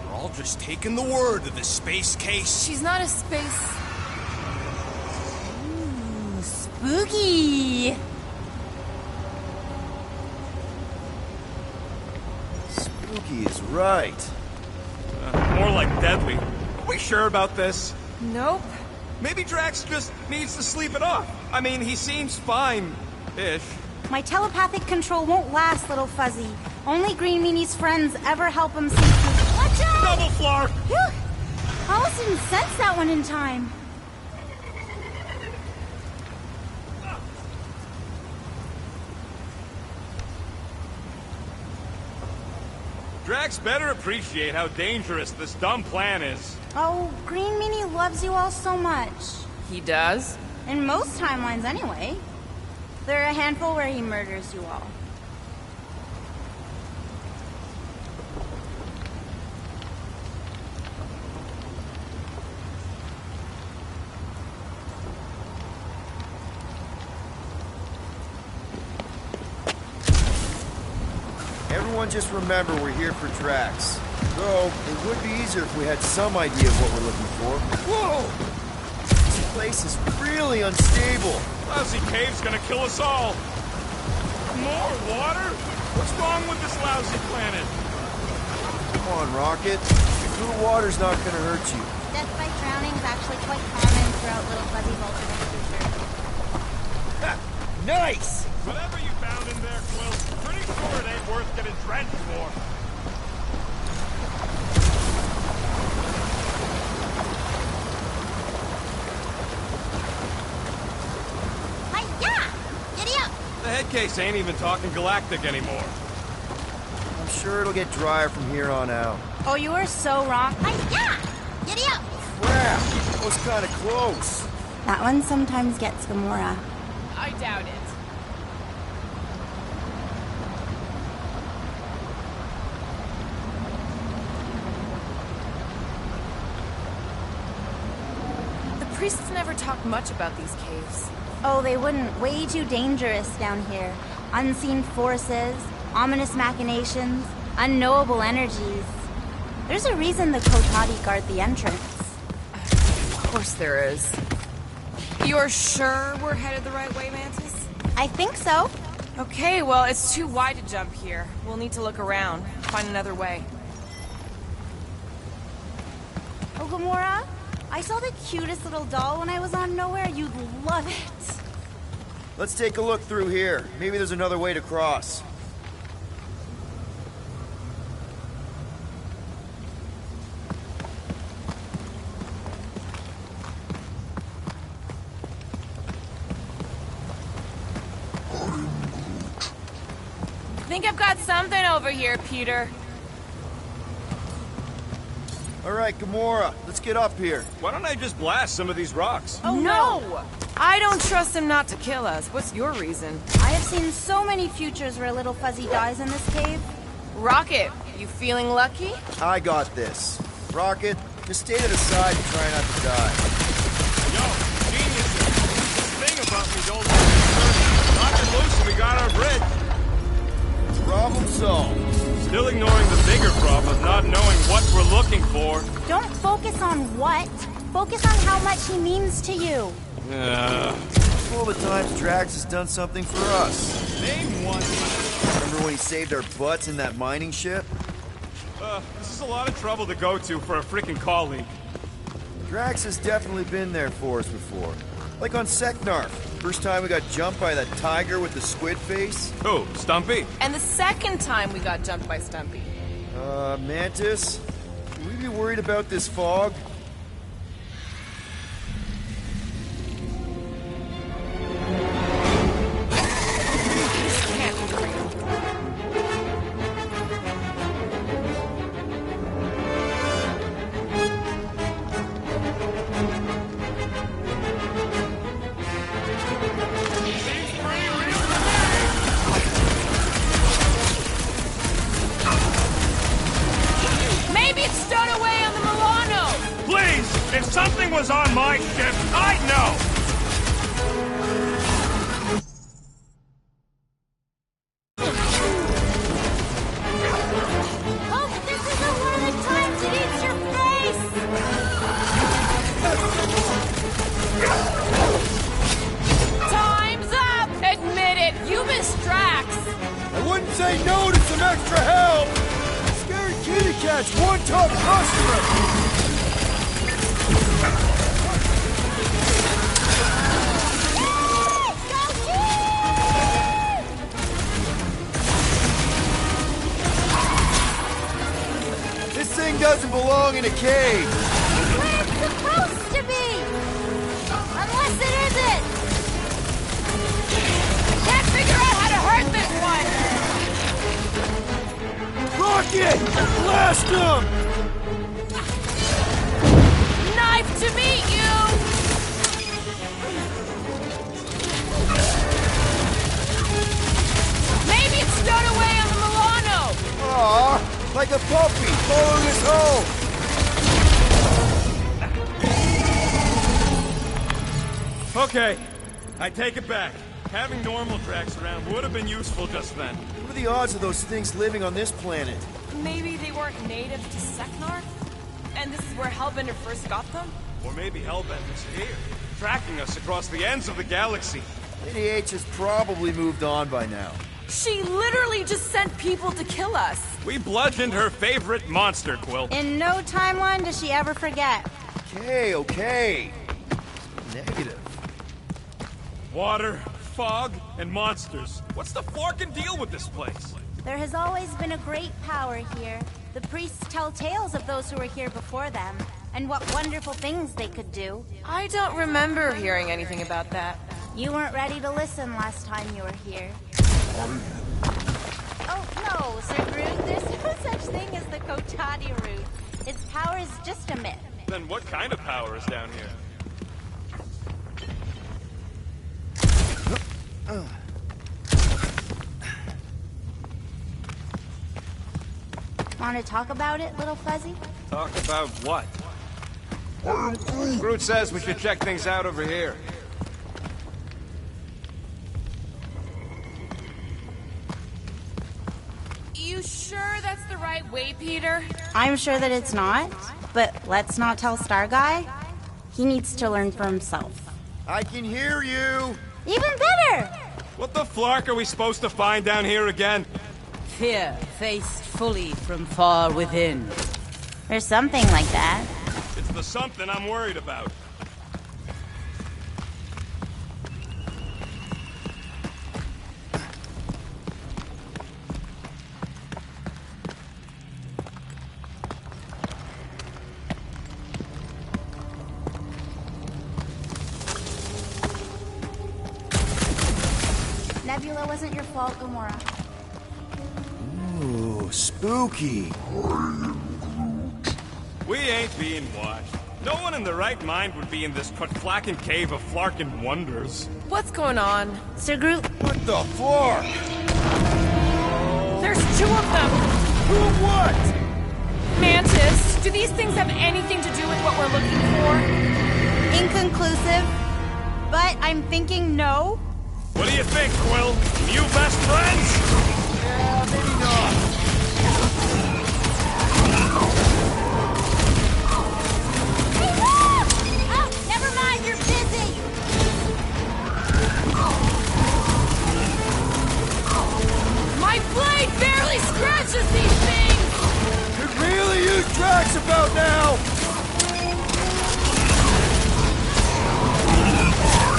We're all just taking the word of the space case. She's not a space... Ooh, spooky! Spooky is right. More like deadly. Are we sure about this? Nope. Maybe Drax just needs to sleep it off. I mean, he seems fine-ish. My telepathic control won't last, little fuzzy. Only Green Meanie's friends ever help him see through. Watch out! Double flark! Phew! Almost didn't sense that one in time. Drax better appreciate how dangerous this dumb plan is. Oh, Green Meanie loves you all so much. He does? In most timelines, anyway. There are a handful where he murders you all. Everyone just remember we're here for Drax. Though, it would be easier if we had some idea of what we're looking for. Whoa! This place is really unstable. Lousy cave's gonna kill us all. More water? What's wrong with this lousy planet? Come on, Rocket. The blue water's not gonna hurt you. Death by drowning is actually quite common throughout Little Fuzzy's alternate future. Nice! Whatever you found in there, Quill, pretty sure it ain't worth getting drenched for. The head case ain't even talking galactic anymore. I'm sure it'll get drier from here on out. Oh, you are so wrong. Giddy up! Crap! That was kind of close. That one sometimes gets Gamora. I doubt it. The priests never talked much about these caves. Oh, they wouldn't. Way too dangerous down here. Unseen forces, ominous machinations, unknowable energies. There's a reason the Kotati guard the entrance. Of course there is. You're sure we're headed the right way, Mantis? I think so. Okay, well, it's too wide to jump here. We'll need to look around, find another way. Oh, Gamora, I saw the cutest little doll when I was on Nowhere. You'd love it. Let's take a look through here. Maybe there's another way to cross. I think I've got something over here, Peter. All right, Gamora, let's get up here. Why don't I just blast some of these rocks? Oh, no! I don't trust him not to kill us. What's your reason? I have seen so many futures where Little Fuzzy dies in this cave. Rocket, you feeling lucky? I got this. Rocket, just stay to the side and try not to die. Yo, geniuses! This thing about me don't knock it loose and we got our bridge. Problem solved. Still ignoring the bigger problem of not knowing what we're looking for. Don't focus on what. Focus on how much he means to you. All the times Drax has done something for us. Name one. Remember when he saved our butts in that mining ship? This is a lot of trouble to go to for a freaking colleague. Drax has definitely been there for us before. Like on Seknarf. First time we got jumped by that tiger with the squid face. Oh, Stumpy? And the second time we got jumped by Stumpy. Mantis? Should we be worried about this fog? If something was on my ship, I'd know! Oh, this isn't one of the times it eats your face! Time's up! Admit it, you missed Drax! I wouldn't say no to some extra help! Scary kitty cat's one tough customer! This thing doesn't belong in a cave. It's where it's supposed to be! Unless it isn't! Can't figure out how to hurt this one! Rocket! Blast him! Knife to meet you! Maybe it's stowed away on the Milano! Aw, like a puppy following us home! Okay, I take it back. Having normal Drax around would have been useful just then. What are the odds of those things living on this planet? Maybe they weren't native to Seknarf? And this is where Hellbender first got them? Or maybe Hellbender's here, tracking us across the ends of the galaxy. Lady H has probably moved on by now. She literally just sent people to kill us. We bludgeoned her favorite monster, Quill. In no timeline does she ever forget. Okay. Negative. Water, fog, and monsters. What's the flarkin' deal with this place? There has always been a great power here. The priests tell tales of those who were here before them, and what wonderful things they could do. I don't remember hearing anything about that. You weren't ready to listen last time you were here. Oh, no, Sir Groot. There's no such thing as the Kotati root. Its power is just a myth. Then what kind of power is down here? Want to talk about it, little fuzzy? Talk about what? Groot says we should check things out over here. You sure that's the right way, Peter? I'm sure that it's not, but let's not tell Star Guy. He needs to learn for himself. I can hear you! Even better! What the flark are we supposed to find down here again? Fear faced fully from far within. There's something like that. It's the something I'm worried about. Nebula wasn't your fault, Gamora. Ooh, spooky. We ain't being watched. No one in their right mind would be in this Kotflakin cave of flarkin' wonders. What's going on? Sir Groot. What the flark? There's two of them! Who what? Mantis, do these things have anything to do with what we're looking for? Inconclusive, but I'm thinking no. What do you think, Quill? You best friends? Yeah, maybe not. Oh, never mind, you're busy! My blade barely scratches these things! Could really use Drax about now!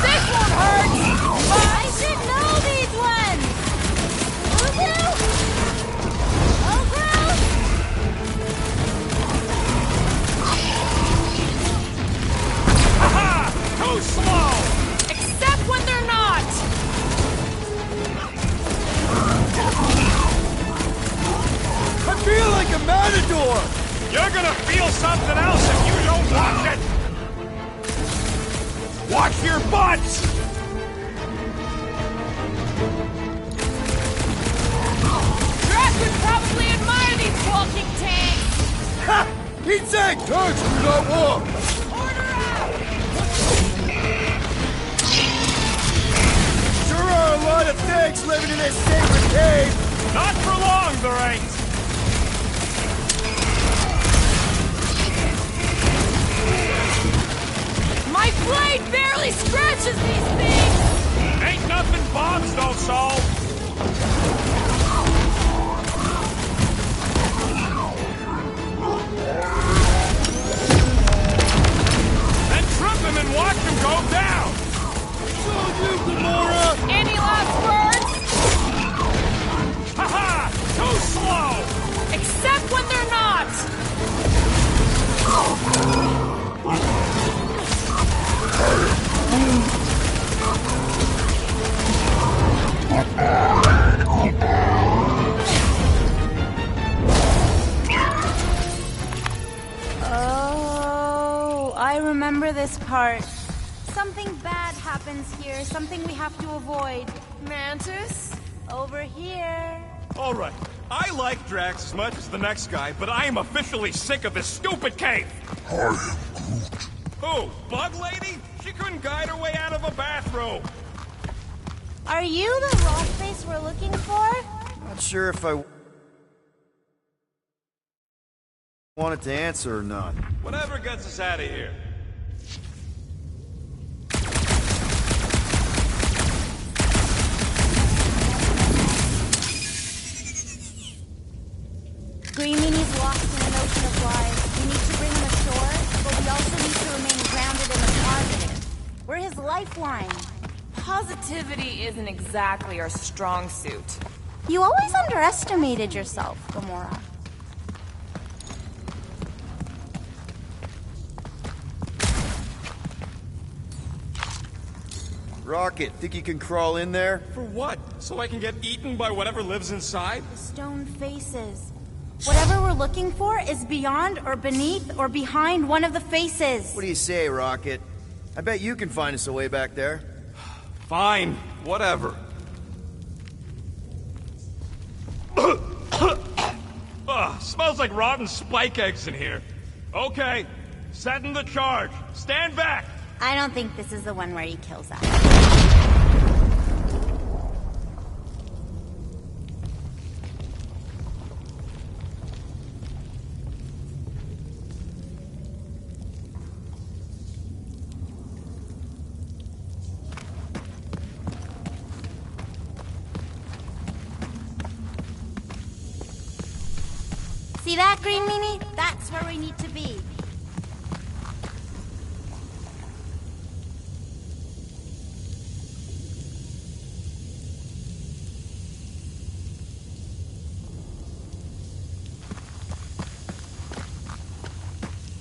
This won't hurt! I should know these ones! Woohoo! Oh, Groot! Ha-ha! Too slow! Except when they're not! I feel like a matador! You're gonna feel something else if you don't watch it! Watch your butts! Drax would probably admire these walking tanks! Ha! He'd say, "Turns do not walk!" Order out! Sure are a lot of things living in this sacred cave! Not for long, there ain't! My blade barely scratches these things! Ain't nothing bombs don't solve! Then trip him and watch him go down! So you, Gamora! Any last words? Ha-ha! Too slow! Except when they're not! Oh, I remember this part. Something bad happens here, something we have to avoid. Mantis? Over here. All right, I like Drax as much as the next guy, but I am officially sick of this stupid cave! Who? Bug Lady? She couldn't guide her way out of a bathrobe! Are you the rock face we're looking for? Not sure if I wanted to answer or not. Whatever gets us out of here. Green Meanie's lost in an ocean of lies. We need to bring him ashore, but we also need to We're his lifeline. Positivity isn't exactly our strong suit. You always underestimated yourself, Gamora. Rocket, think you can crawl in there? For what? So I can get eaten by whatever lives inside? The stone faces. Whatever we're looking for is beyond or beneath or behind one of the faces. What do you say, Rocket? I bet you can find us a way back there. Fine, whatever. Smells like rotten spike eggs in here. Okay, setting the charge. Stand back! I don't think this is the one where he kills us. See that, Green Meanie? That's where we need to be.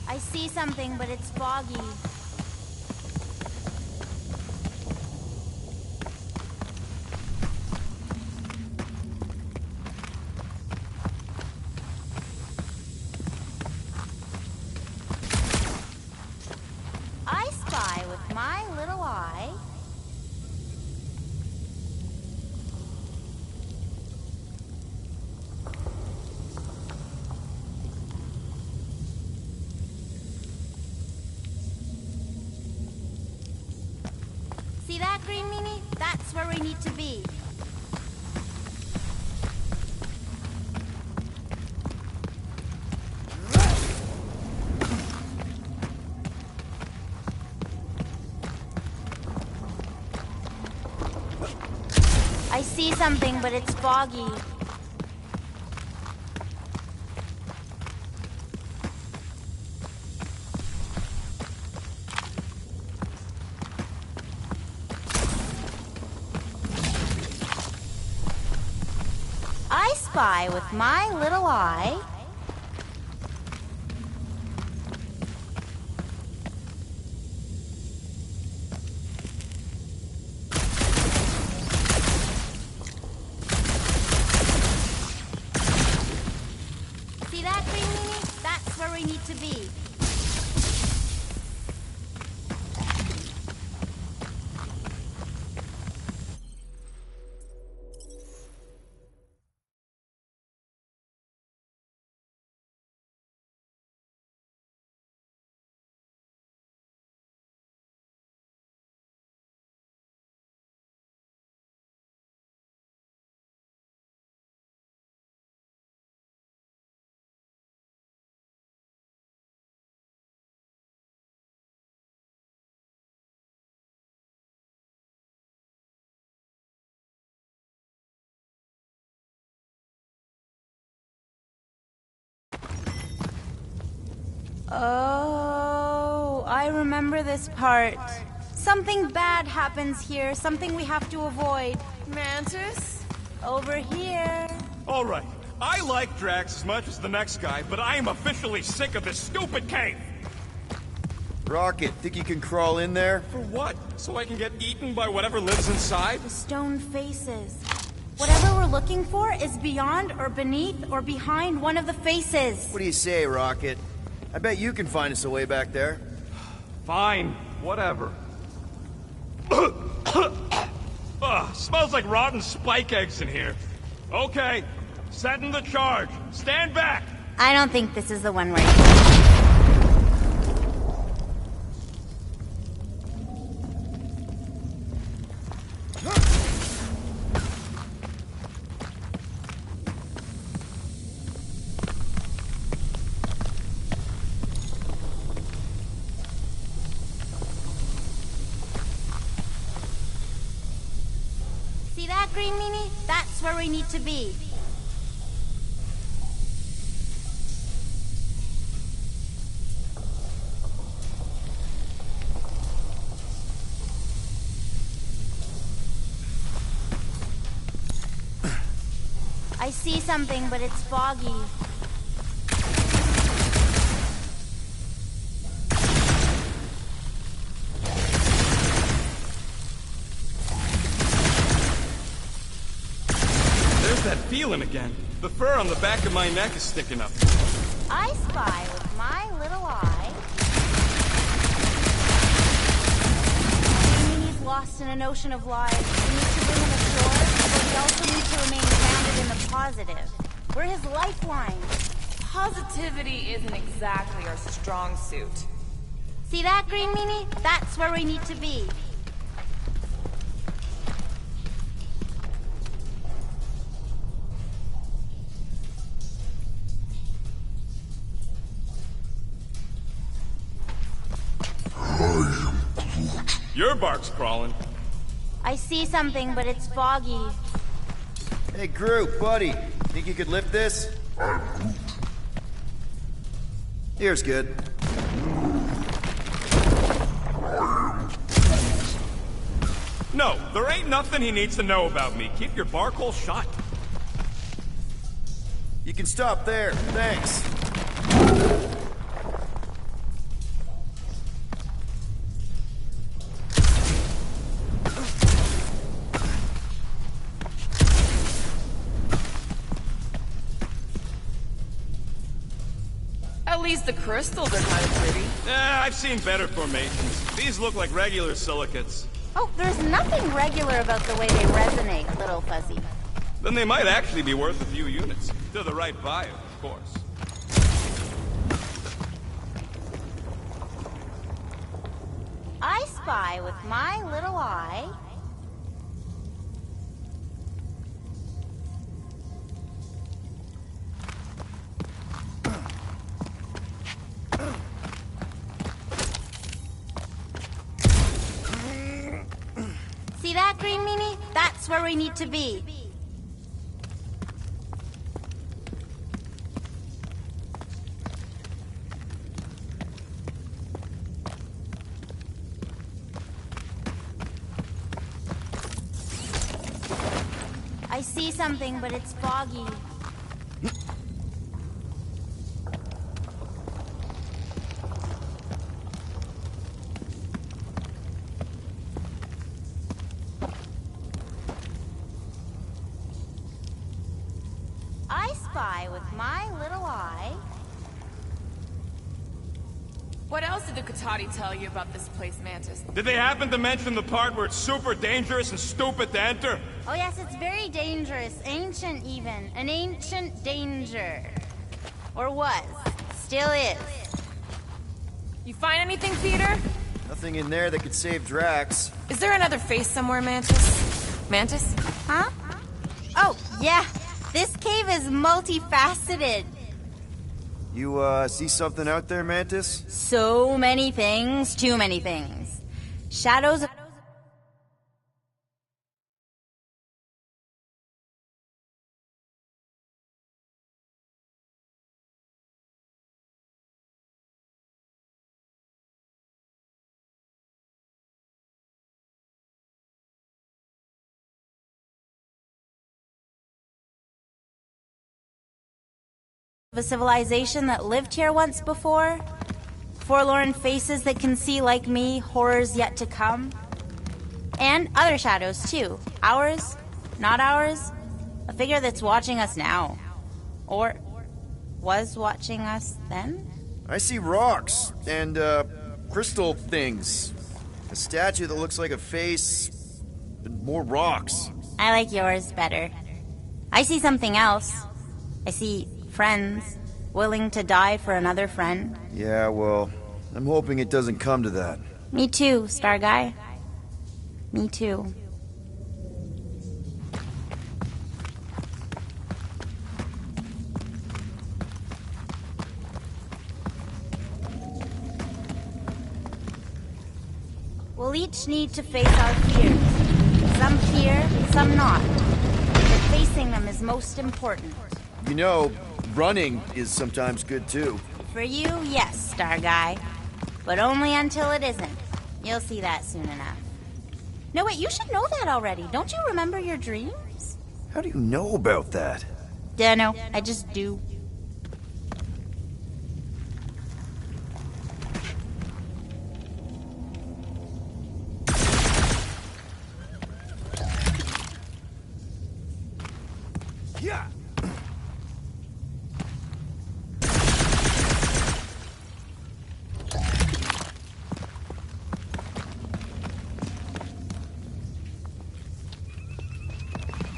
I see something, but it's foggy. I spy with my little eye. See that, Green Meanie? That's where we need to be. I see something, but it's foggy. I spy with my little eye. See that, Green Meanie? That's where we need to be. Oh, I remember this part. Something bad happens here, something we have to avoid. Mantis? Over here. All right, I like Drax as much as the next guy, but I am officially sick of this stupid cave. Rocket, think you can crawl in there? For what? So I can get eaten by whatever lives inside? The stone faces. Whatever we're looking for is beyond or beneath or behind one of the faces. What do you say, Rocket? I bet you can find us a way back there. Fine, whatever. Smells like rotten spike eggs in here. Okay, setting the charge. Stand back! I don't think this is the one where See that, Green Meanie? That's where we need to be. I see something, but it's foggy. There's that feeling again. The fur on the back of my neck is sticking up. I spy with my little eye. He's lost in an ocean of lies. We need to bring him ashore, but we also need to remain grounded in the positive. We're his lifeline. Positivity isn't exactly our strong suit. See that, Green Meanie? That's where we need to be. Your bark's crawling. I see something, but it's foggy. Hey, Groot, buddy. Think you could lift this? I'm Groot. Here's good. No, there ain't nothing he needs to know about me. Keep your bark hole shut. You can stop there. Thanks. At least the crystals are kind of pretty. I've seen better formations. These look like regular silicates. Oh, there's nothing regular about the way they resonate, little fuzzy. Then they might actually be worth a few units. To the right buyer, of course. I spy with my little eye. See that, Green Meanie? That's where we need to be. I see something, but it's foggy. I spy with my little eye. What else did the Katati tell you about this place, Mantis? Did they happen to mention the part where it's super dangerous and stupid to enter? Oh yes, it's very dangerous. Ancient even. An ancient danger. Or was. Still is. You find anything, Peter? Nothing in there that could save Drax. Is there another face somewhere, Mantis? Mantis? Huh? Oh, yeah. This cave is multifaceted. You, see something out there, Mantis? So many things, too many things. Shadows of... a civilization that lived here once before. Forlorn faces that can see, like me, horrors yet to come. And other shadows, too. Ours, not ours. A figure that's watching us now. Or was watching us then? I see rocks and, crystal things. A statue that looks like a face, and more rocks. I like yours better. I see something else. I see friends willing to die for another friend. Yeah, well, I'm hoping it doesn't come to that. Me too, Star Guy. Me too. We'll each need to face our fears. Some fear, some not. But facing them is most important. You know, running is sometimes good too. For you, yes, Star Guy. But only until it isn't. You'll see that soon enough. No, wait, you should know that already. Don't you remember your dreams? How do you know about that? Yeah, no, I just do. Yeah.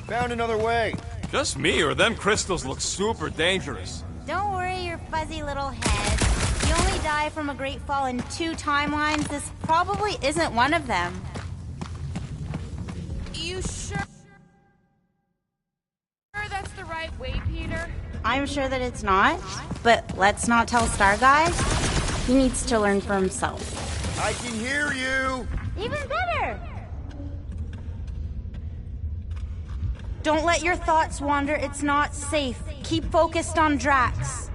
Found another way. Just me, or them crystals look super dangerous. Don't worry your fuzzy little head. You only die from a great fall in 2 timelines. This probably isn't one of them. You sure that's the right way, Peter? I'm sure that it's not, but let's not tell Star Guy. He needs to learn for himself. I can hear you. Even better! Don't let your thoughts wander. It's not safe. Keep focused on Drax.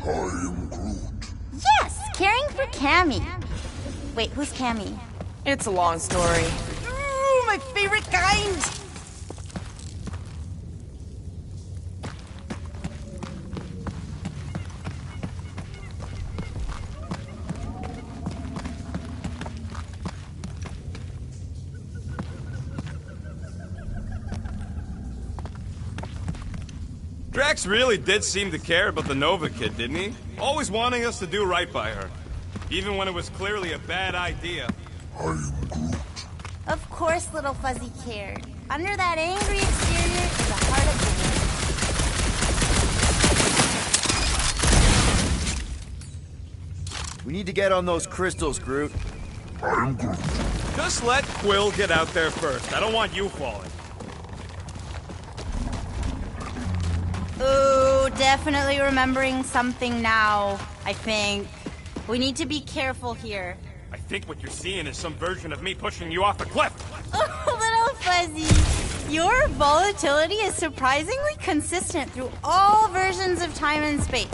I am Groot. Yes! Caring for Cammy. Wait, who's Cammy? It's a long story. Ooh, my favorite kind! Drax really did seem to care about the Nova kid, didn't he? Always wanting us to do right by her. Even when it was clearly a bad idea. I am Groot. Of course little Fuzzy cared. Under that angry exterior is the heart of the We need to get on those crystals, Groot. I am Groot. Just let Quill get out there first. I don't want you falling. Ooh, definitely remembering something now, I think. We need to be careful here. I think what you're seeing is some version of me pushing you off a cliff. Oh, little Fuzzy. Your volatility is surprisingly consistent through all versions of time and space.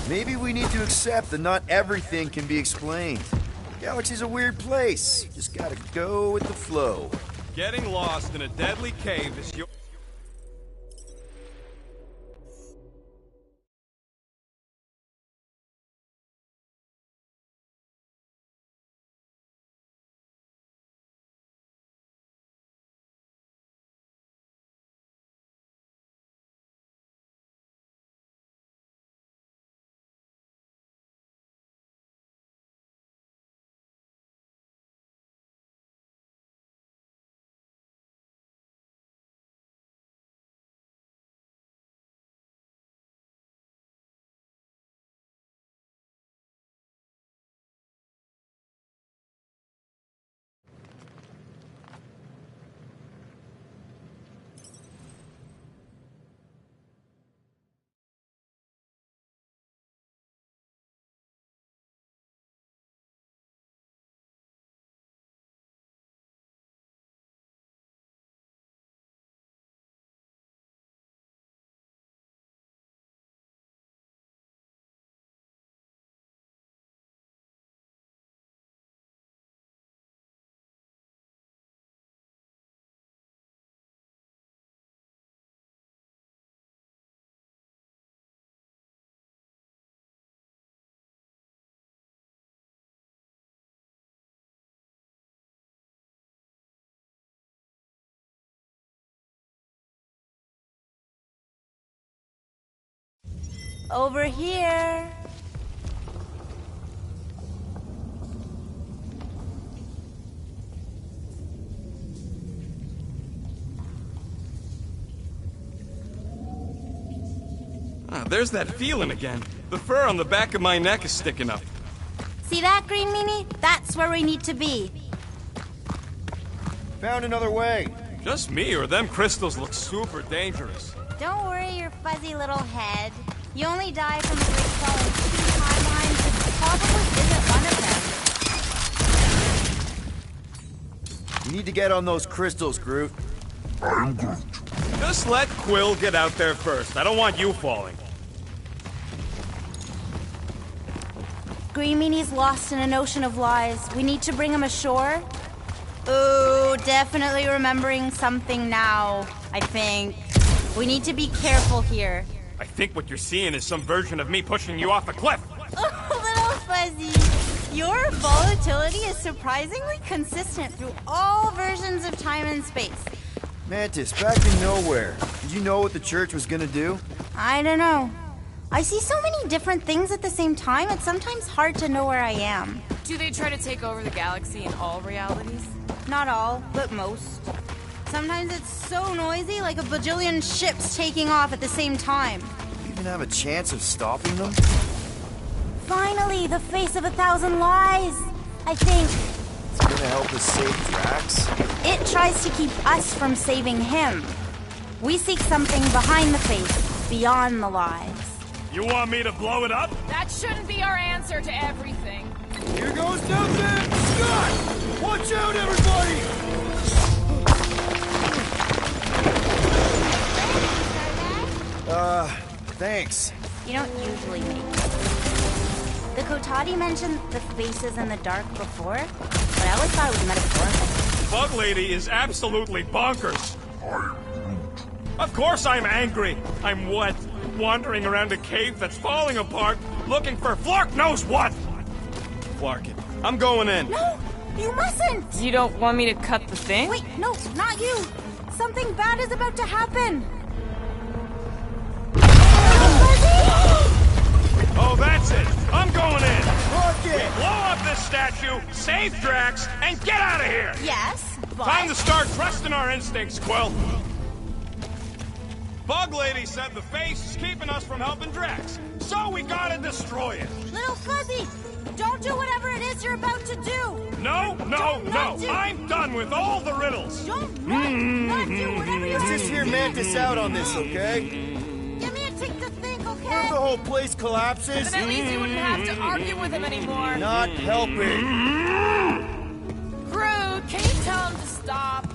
Maybe we need to accept that not everything can be explained. The galaxy's a weird place. Just gotta go with the flow. Getting lost in a deadly cave is your... Over here. Ah, there's that feeling again. The fur on the back of my neck is sticking up. See that, Green Meanie? That's where we need to be. Found another way. Just me, or them crystals look super dangerous. Don't worry your fuzzy little head. You only die from a great fall in 2 timelines. This probably isn't one of them. We need to get on those crystals, Groot. I am Groot. Just let Quill get out there first. I don't want you falling. Green Meanie's lost in an ocean of lies. We need to bring him ashore. Ooh, definitely remembering something now, I think. We need to be careful here. I think what you're seeing is some version of me pushing you off a cliff. Oh, little Fuzzy. Your volatility is surprisingly consistent through all versions of time and space. Mantis, back in nowhere. Did you know what the church was gonna do? I don't know. I see so many different things at the same time, it's sometimes hard to know where I am. Do they try to take over the galaxy in all realities? Not all, but most. Sometimes it's so noisy, like a bajillion ships taking off at the same time. Do you even have a chance of stopping them? Finally, the face of 1,000 lies, I think. It's gonna help us save Drax? It tries to keep us from saving him. We seek something behind the face, beyond the lies. You want me to blow it up? That shouldn't be our answer to everything. Here goes nothing! Scott! Watch out, everybody! Thanks. You don't usually make it. The Kotati mentioned the faces in the dark before, but I always thought it was metaphorical. Bug Lady is absolutely bonkers. Of course I'm angry. I'm what? Wandering around a cave that's falling apart, looking for Flark knows what! Flarkin, I'm going in. No, you mustn't! You don't want me to cut the thing? Wait, no, not you! Something bad is about to happen! Oh, that's it! I'm going in! Rocket! We blow up this statue, save Drax, and get out of here! Yes, but... Time to start trusting our instincts, Quill. Bug Lady said the face is keeping us from helping Drax, so we gotta destroy it. Little Fuzzy, don't do whatever it is you're about to do! No, no, no! I'm done with all the riddles! Don't not do whatever you're Let's just hear Mantis out on this, okay? Give me a tick to think, What if okay? the whole place collapses? Then at least you wouldn't have to argue with him anymore. Not helping. Groot, can you tell him to stop?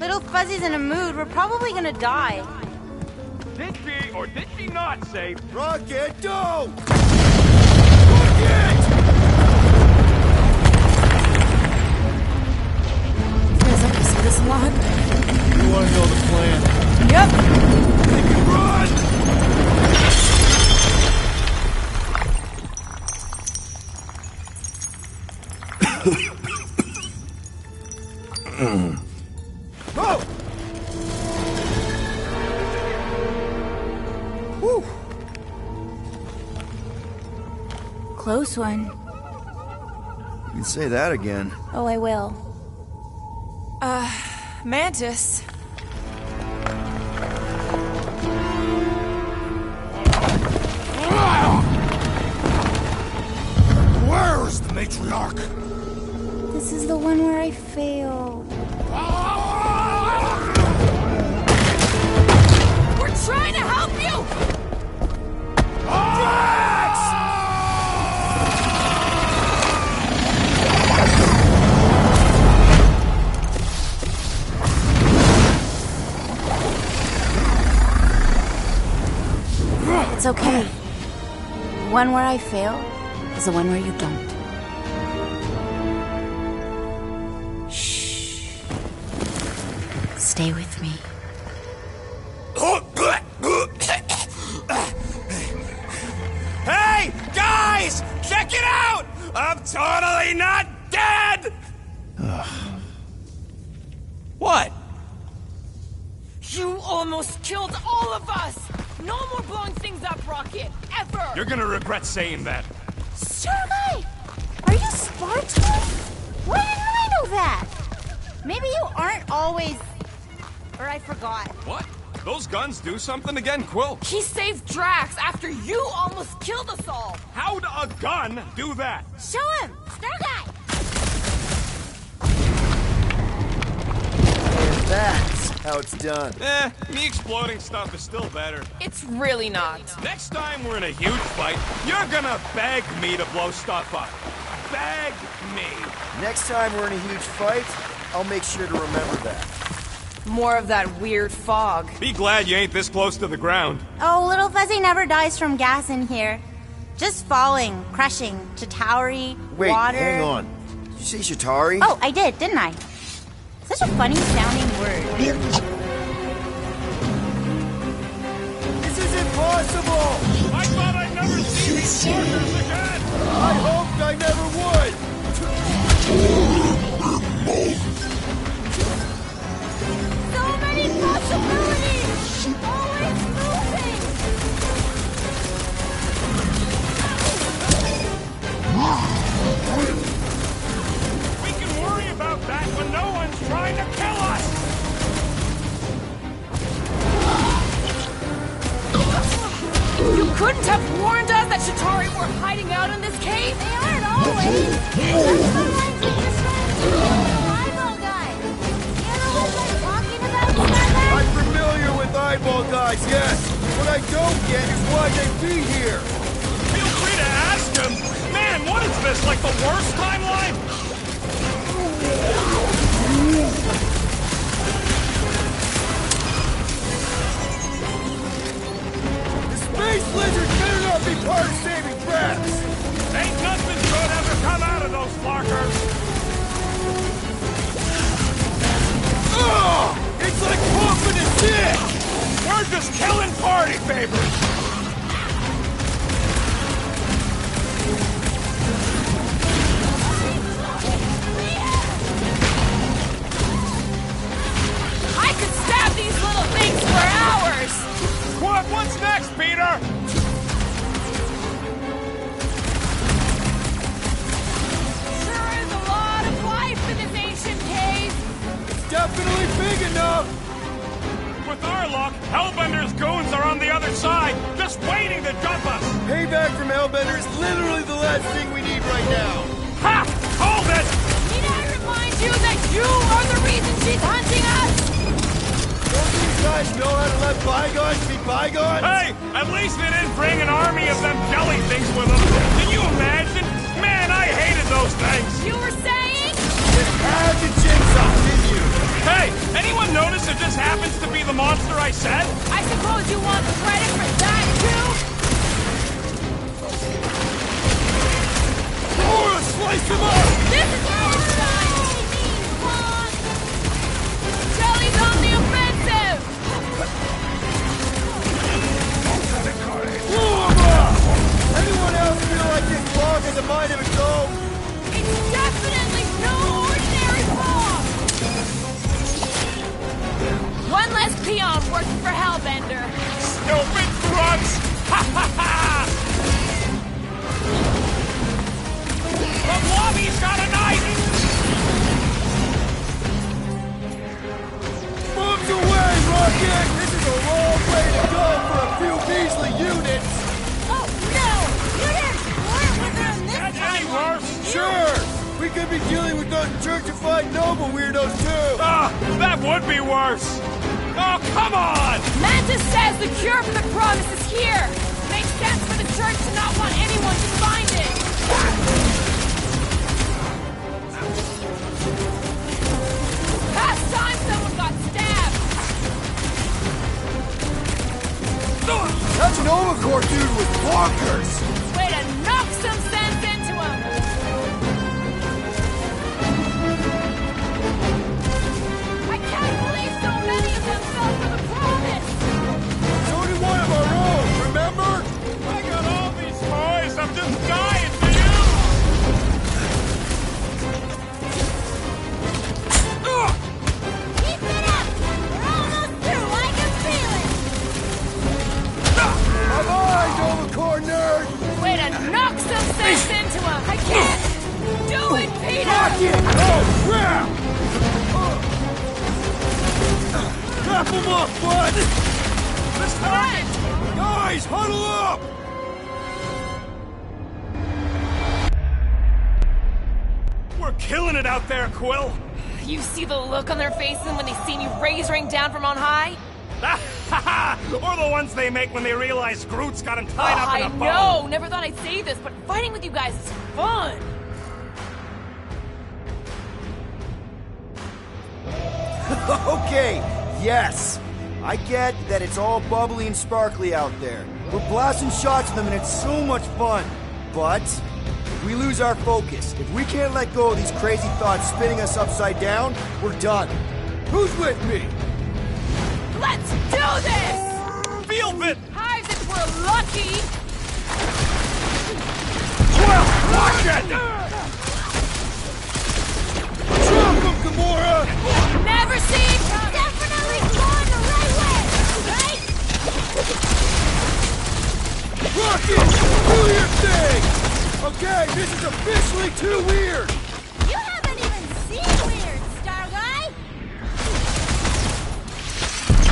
Little Fuzzy's in a mood. We're probably gonna die. Did she or did she not say, Rocket, go! Rocket! You guys like to see this a lot? You wanna know the plan? Yep. Go! Woo! Close one. You can say that again. Oh, I will. Mantis. Where's the matriarch? This is the one where I failed. We're trying to help you! It's okay. The one where I fail is the one where you don't. Shh. Stay with me. Hey, guys! Check it out! I'm totally not dead! What? You almost killed all of us! No more blowing things up, Rocket! Ever! You're gonna regret saying that. Sergei! Are you Spartan? Why didn't I know that? Maybe you aren't always... Or I forgot. What? Those guns do something again, Quill? He saved Drax after you almost killed us all! How'd a gun do that? Show him! Starguy! And that's how it's done. Me exploding stuff is still better. It's really not. Next time we're in a huge fight, you're gonna beg me to blow stuff up. Beg me. Next time we're in a huge fight, I'll make sure to remember that. More of that weird fog. Be glad you ain't this close to the ground. Oh, Little Fuzzy never dies from gas in here. Just falling, crushing, Chitauri, Wait, water... hang on. Did you say Chitauri? Oh, I did, didn't I? Such a funny sounding word. I hoped I never would! So many possibilities! Always moving! We can worry about that when no one's trying to kill us! You couldn't have warned us that Chitauri were hiding out in this cave? They aren't always! That's the lines we just ran into the eyeball guy! You ever was like talking about Skylar? I'm familiar with eyeball guys, yes! What I don't get is why they be here! Feel free to ask him! Man, what is this, like the worst timeline? Space lizards better not be part of saving Drax! Ain't nothing good ever come out of those flarkers! Ugh! It's like pumping a dick! We're just killing party favors! I could stab these little things for hours! What's next, Peter? Sure is a lot of life in this ancient cave! It's definitely big enough! With our luck, Hellbender's goons are on the other side, just waiting to dump us! Payback from Hellbender is literally the last thing we need right now! Ha! Hold it! Need I remind you that you are the reason she's hunting us? Don't these guys know how to let bygones be bygones? Hey! At least they didn't bring an army of them jelly things with them. Can you imagine? Man, I hated those things! You were saying? You had the jigsaw, didn't you? Hey! Anyone notice it just happens to be the monster I said? I suppose you want credit for that, too? Oh, let's slice him up! This is Einstein! Jelly's on the offensive! Anyone else feel like this fog has a mind of its own? It's definitely no ordinary fog! One less peon working for Hellbender. Stupid grunts! Ha ha ha! The lobby's got a knife! Moves away, Rocket! This is a long way to go for a few measly units! Oh, no! You didn't flirt with her in this Any worse? Sure! We could be dealing with those churchified noble weirdos, too! Ah, that would be worse! Oh, come on! Mantis says the cure for the promise is here! Makes sense for the church to not want anyone to find it! Past time someone got stabbed! That Nova Corps dude was bonkers! Way to knock some sense into him! I can't believe so many of them fell for the promise! So did one of our own, remember? I got all these toys, I'm just dying for you! Keep it up! We're almost through, I can feel it! Bye-bye, Nova Corps nerd! Way to knock some sense into him! I can't do it, Peter! Rocket! Oh, crap! Wrap him up, bud! This time! Guys, huddle up! We're killing it out there, Quill! You see the look on their faces when they seen you razoring down from on high? Or the ones they make when they realize Groot's got him tied up in a bow. I know! Never thought I'd say this, but fighting with you guys is fun! Okay, yes. I get that it's all bubbly and sparkly out there. We're blasting shots at them and it's so much fun. But if we lose our focus, if we can't let go of these crazy thoughts spinning us upside down, we're done. Who's with me? Let's do this! Feel bit! Hives if we're lucky! Shit! Drop him, Gamora! Never seen! Definitely going the right way, right? Rocket! Do your thing! Okay, this is officially too weird! You haven't even seen weird, Star Guy!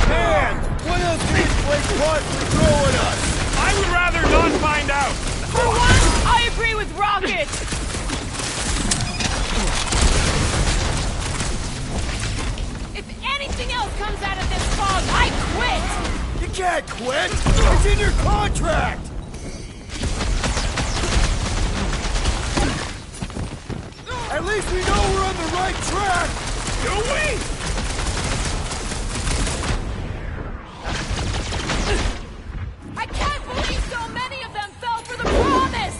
Man, what else can this place possibly throw at us? I would rather not find out. For one, I agree with Rocket! If anything else comes out of this fog, I quit! You can't quit! It's in your contract! At least we know we're on the right track! Do we? I can't believe so many of them fell for the promise!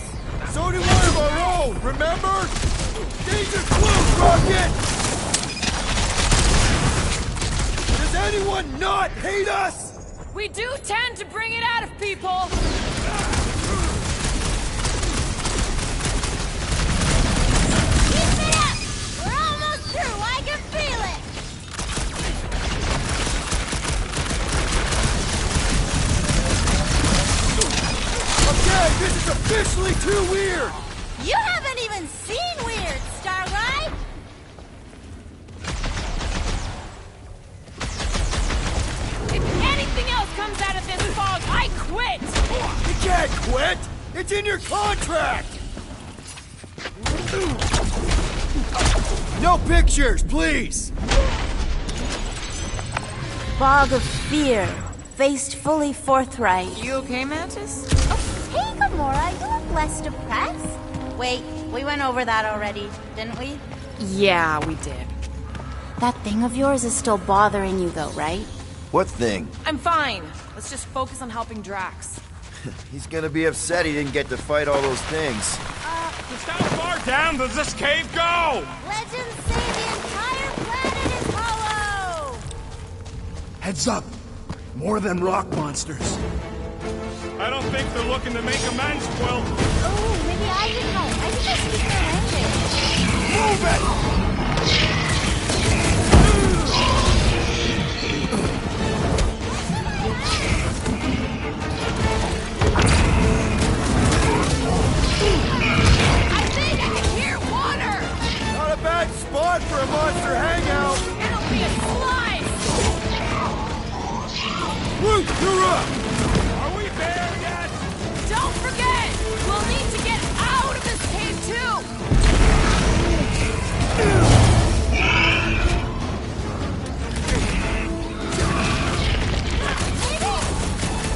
So did one of our own, remember? Danger close, Rocket! Does anyone not hate us? We do tend to bring it out of people! Keep it up! We're almost through, I can feel it! Okay, this is officially too weird! You haven't even seen weird, Star Guy! If anything else comes out of this fog, I quit! You can't quit! It's in your contract! No pictures, please! Fog of fear, faced fully forthright. You okay, Mantis? Hey, Gamora, you look less depressed. Wait, we went over that already, didn't we? Yeah, we did. That thing of yours is still bothering you though, right? What thing? I'm fine. Let's just focus on helping Drax. He's gonna be upset he didn't get to fight all those things. Just how far down does this cave go? Legends say the entire planet is hollow! Heads up! More than rock monsters. I don't think they're looking to make amends, Quill. Oh, maybe I can help. I think I speak their language. Move it! I think I can hear water! Not a bad spot for a monster hangout! It'll be a slide! Woo, you're up! Are we there yet? Don't forget, we'll need to get out of this cave too!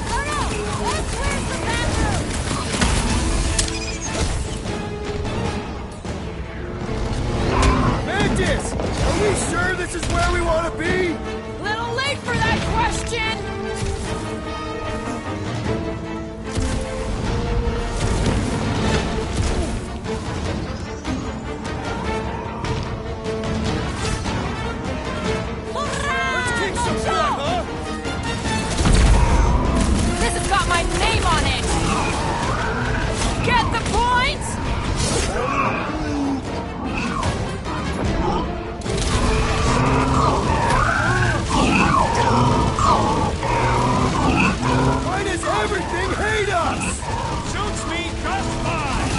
Oh no! Where's the bathroom? Mantis! Are we sure this is where we want to be? Little late for that question! Let's kick some butt, huh? This has got my name on it! Get the point? Why does everything hate us? Suits me just fine.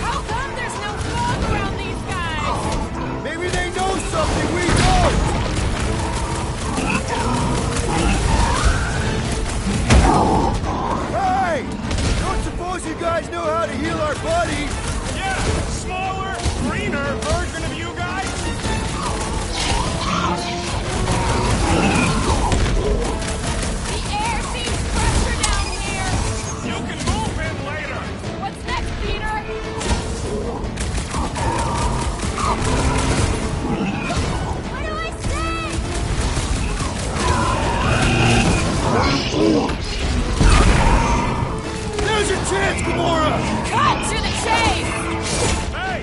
How come there's no fog around these guys? Maybe they know something we don't! Hey! Don't suppose you guys know how to heal our buddies? Yeah, smaller, greener version of you guys. The air seems fresher down here! You can move in later. What's next, Peter? What do I say? There's your chance, Gamora! Cut to the chase! Hey,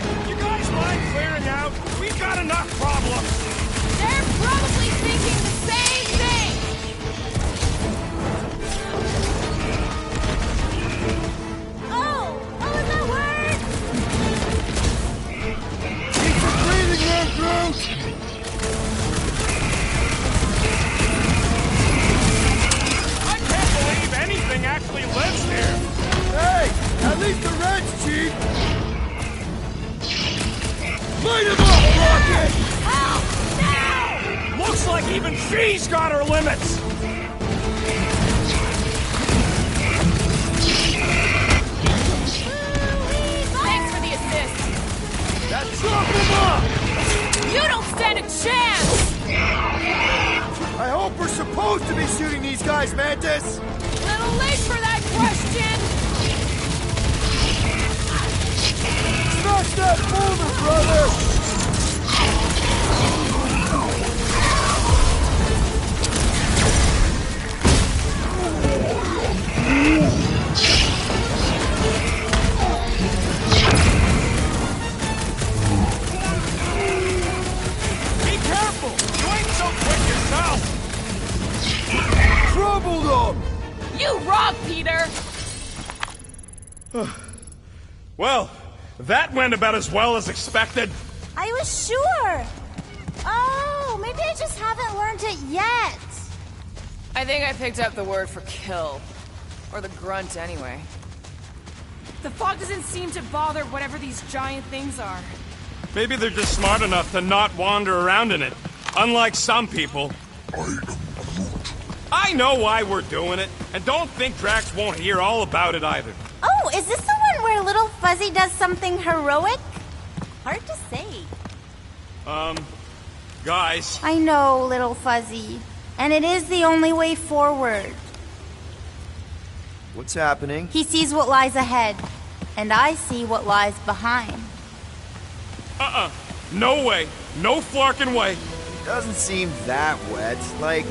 Light him up, Rocket! Help! Now! Looks like even she's got her limits! Thanks for the assist. That chop him up! You don't stand a chance! I hope we're supposed to be shooting these guys, Mantis! Little late for that question! Smash that boulder, brother! Be careful! You ain't so quick yourself! Troubled them! You rock, Peter! Well, that went about as well as expected. I was sure. Oh, maybe I just haven't learned it yet. I think I picked up the word for kill. Or the grunt, anyway. The fog doesn't seem to bother whatever these giant things are. Maybe they're just smart enough to not wander around in it. Unlike some people. I know why we're doing it, and don't think Drax won't hear all about it either. Oh, is this the one where Little Fuzzy does something heroic? Hard to say. Guys. I know, Little Fuzzy. And it is the only way forward. What's happening? He sees what lies ahead, and I see what lies behind. No way. No flarkin' way. Doesn't seem that wet. Like,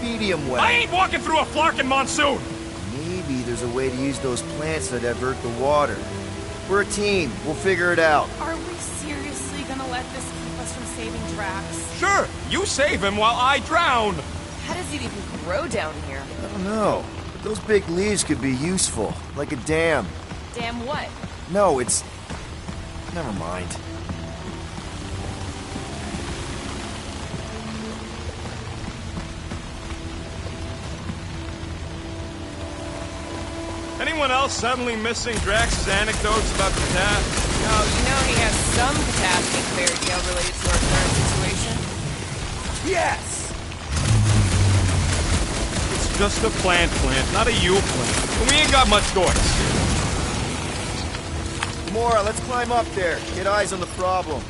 medium wet. I ain't walking through a flarkin' monsoon! Maybe there's a way to use those plants to divert the water. We're a team. We'll figure it out. Are we seriously gonna let this keep us from saving Drax? Sure, you save him while I drown. How does it even grow down here? I don't know. But those big leaves could be useful. Like a dam. Damn what? No, it's... Never mind. Anyone else suddenly missing Drax's anecdotes about the cat? Oh, you know he has some catastrophe fairy tale related to our current situation. Yes! It's just a plant, not a you plant. And we ain't got much choice. Mora, let's climb up there. Get eyes on the problem.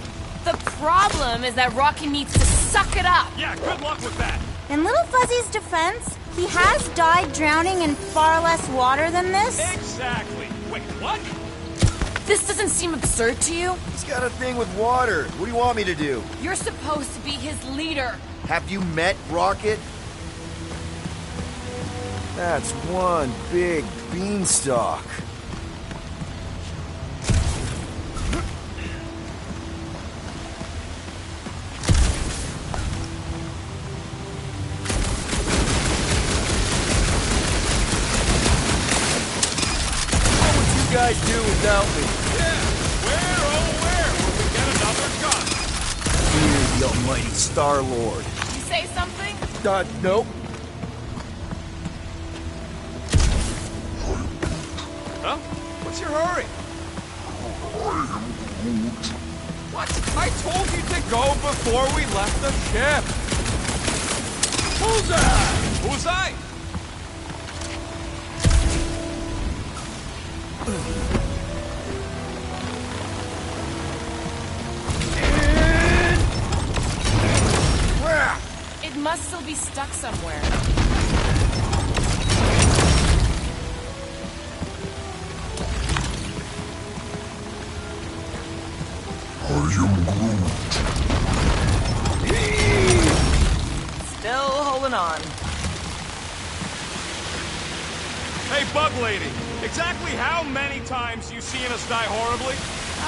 The problem is that Rocky needs to suck it up. Yeah, good luck with that. In Little Fuzzy's defense, he has died drowning in far less water than this. Exactly. Wait, what? This doesn't seem absurd to you? He's got a thing with water. What do you want me to do? You're supposed to be his leader. Have you met Rocket? That's one big beanstalk. Guys do without me. Yeah, where, oh where will we get another gun? Fear the almighty Star-Lord. You say something? Nope. Huh? What's your hurry? What? I told you to go before we left the ship. Bullseye! Bullseye! It must still be stuck somewhere. I am Groot. Still holding on. Hey, Bug Lady, exactly how many times you seen us die horribly?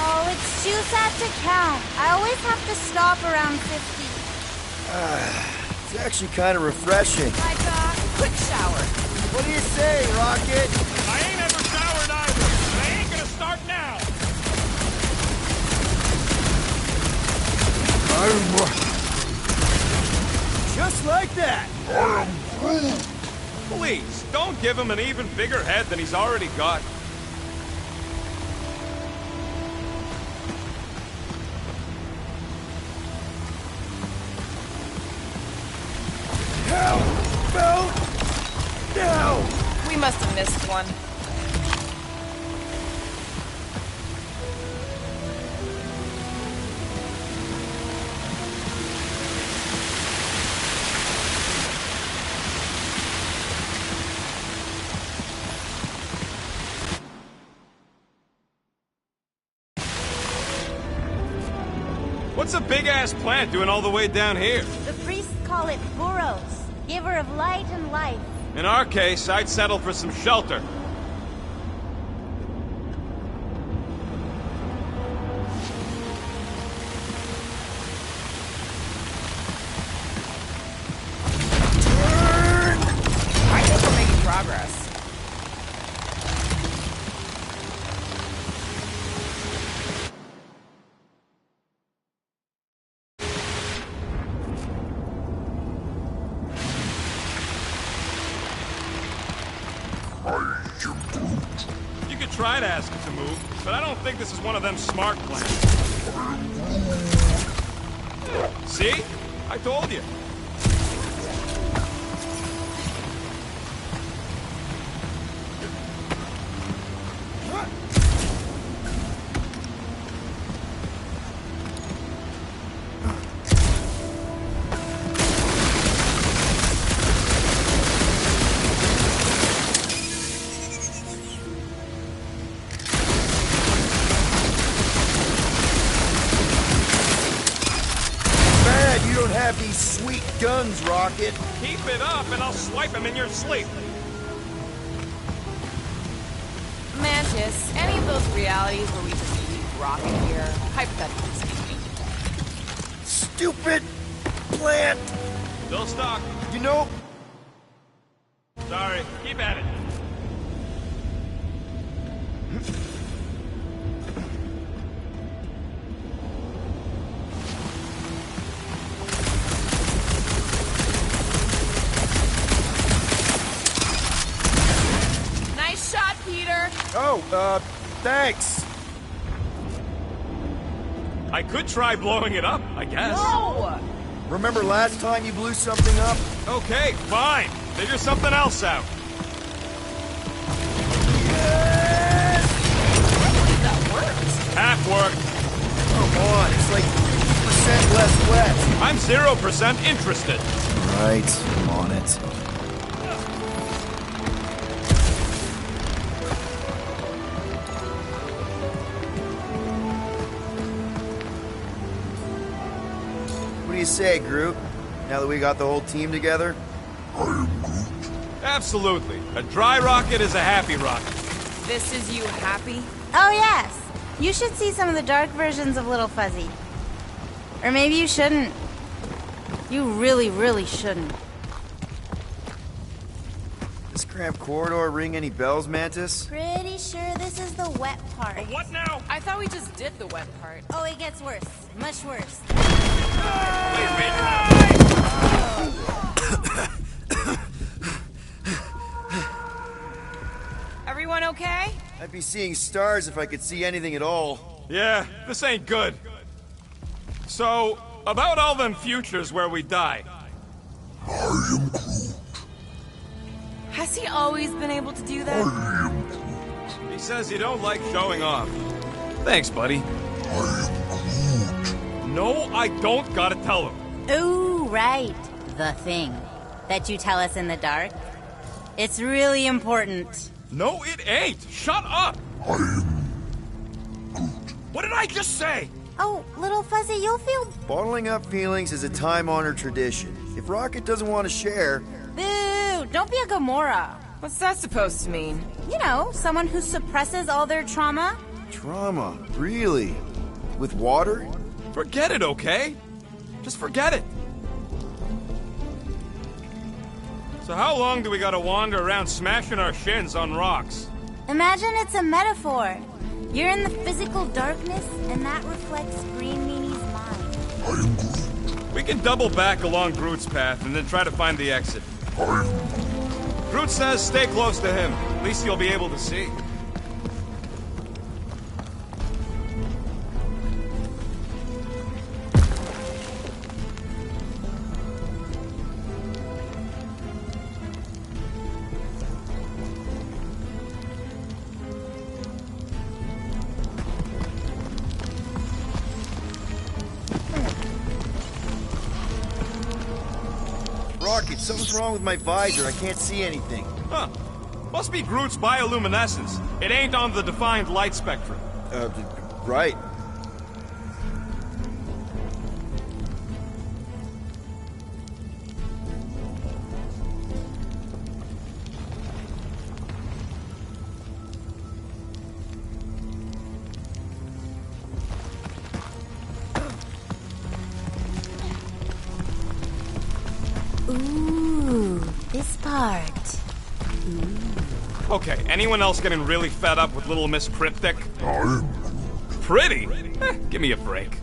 Oh, it's too sad to count. I always have to stop around 50. It's actually kind of refreshing. Like a quick shower. What do you say, Rocket? I ain't ever showered either, and I ain't gonna start now. Just like that. I am Groot. Please, don't give him an even bigger head than he's already got. must have missed one. What's a big-ass plant doing all the way down here? The priests call it Boros, giver of light and life. In our case, I'd settle for some shelter. I think we're making progress. You could try to ask it to move, but I don't think this is one of them smart plants. See? I told you. Bad you don't have these sweet guns, Rocket. Keep it up and I'll swipe him in your sleep. Mantis, any of those realities where we just leave Rocket here, hypothetically speaking. Stupid plant! Still stuck. You know... Sorry, keep at it. Nice shot, Peter! Oh, thanks. I could try blowing it up, I guess. No! Remember last time you blew something up? Okay, fine. Figure something else out. That worked. Half worked. Come on, it's like 50% less wet. I'm 0% interested. Right, I'm on it. What do you say, Groot? Now that we got the whole team together? Absolutely. A dry rocket is a happy rocket. This is you happy? Oh, yes. You should see some of the dark versions of Little Fuzzy. Or maybe you shouldn't. You really, really shouldn't. Does cramped corridor ring any bells, Mantis? Pretty sure this is the wet part. What now? I thought we just did the wet part. Oh, it gets worse. Much worse. Everyone okay? I'd be seeing stars if I could see anything at all. Yeah, this ain't good. So, about all them futures where we die. Has he always been able to do that? He says you don't like showing off. Thanks, buddy. No, I don't gotta tell him. Ooh, right. The thing that you tell us in the dark. It's really important. No, it ain't. Shut up. What did I just say? Oh, Little Fuzzy, you'll feel... Bottling up feelings is a time-honored tradition. If Rocket doesn't want to share... Boo! Don't be a Gamora. What's that supposed to mean? You know, someone who suppresses all their trauma. Trauma? Really? With water? Forget it, okay? Just forget it. So how long do we gotta wander around smashing our shins on rocks? Imagine it's a metaphor. You're in the physical darkness, and that reflects Green Meanie's mind. We can double back along Groot's path and then try to find the exit. Groot says stay close to him. At least you'll be able to see. Rocket, something's wrong with my visor. I can't see anything. Huh. Must be Groot's bioluminescence. It ain't on the defined light spectrum. Right. Ooh, this part. Okay, anyone else getting really fed up with Little Miss Cryptic? Pretty? Give me a break.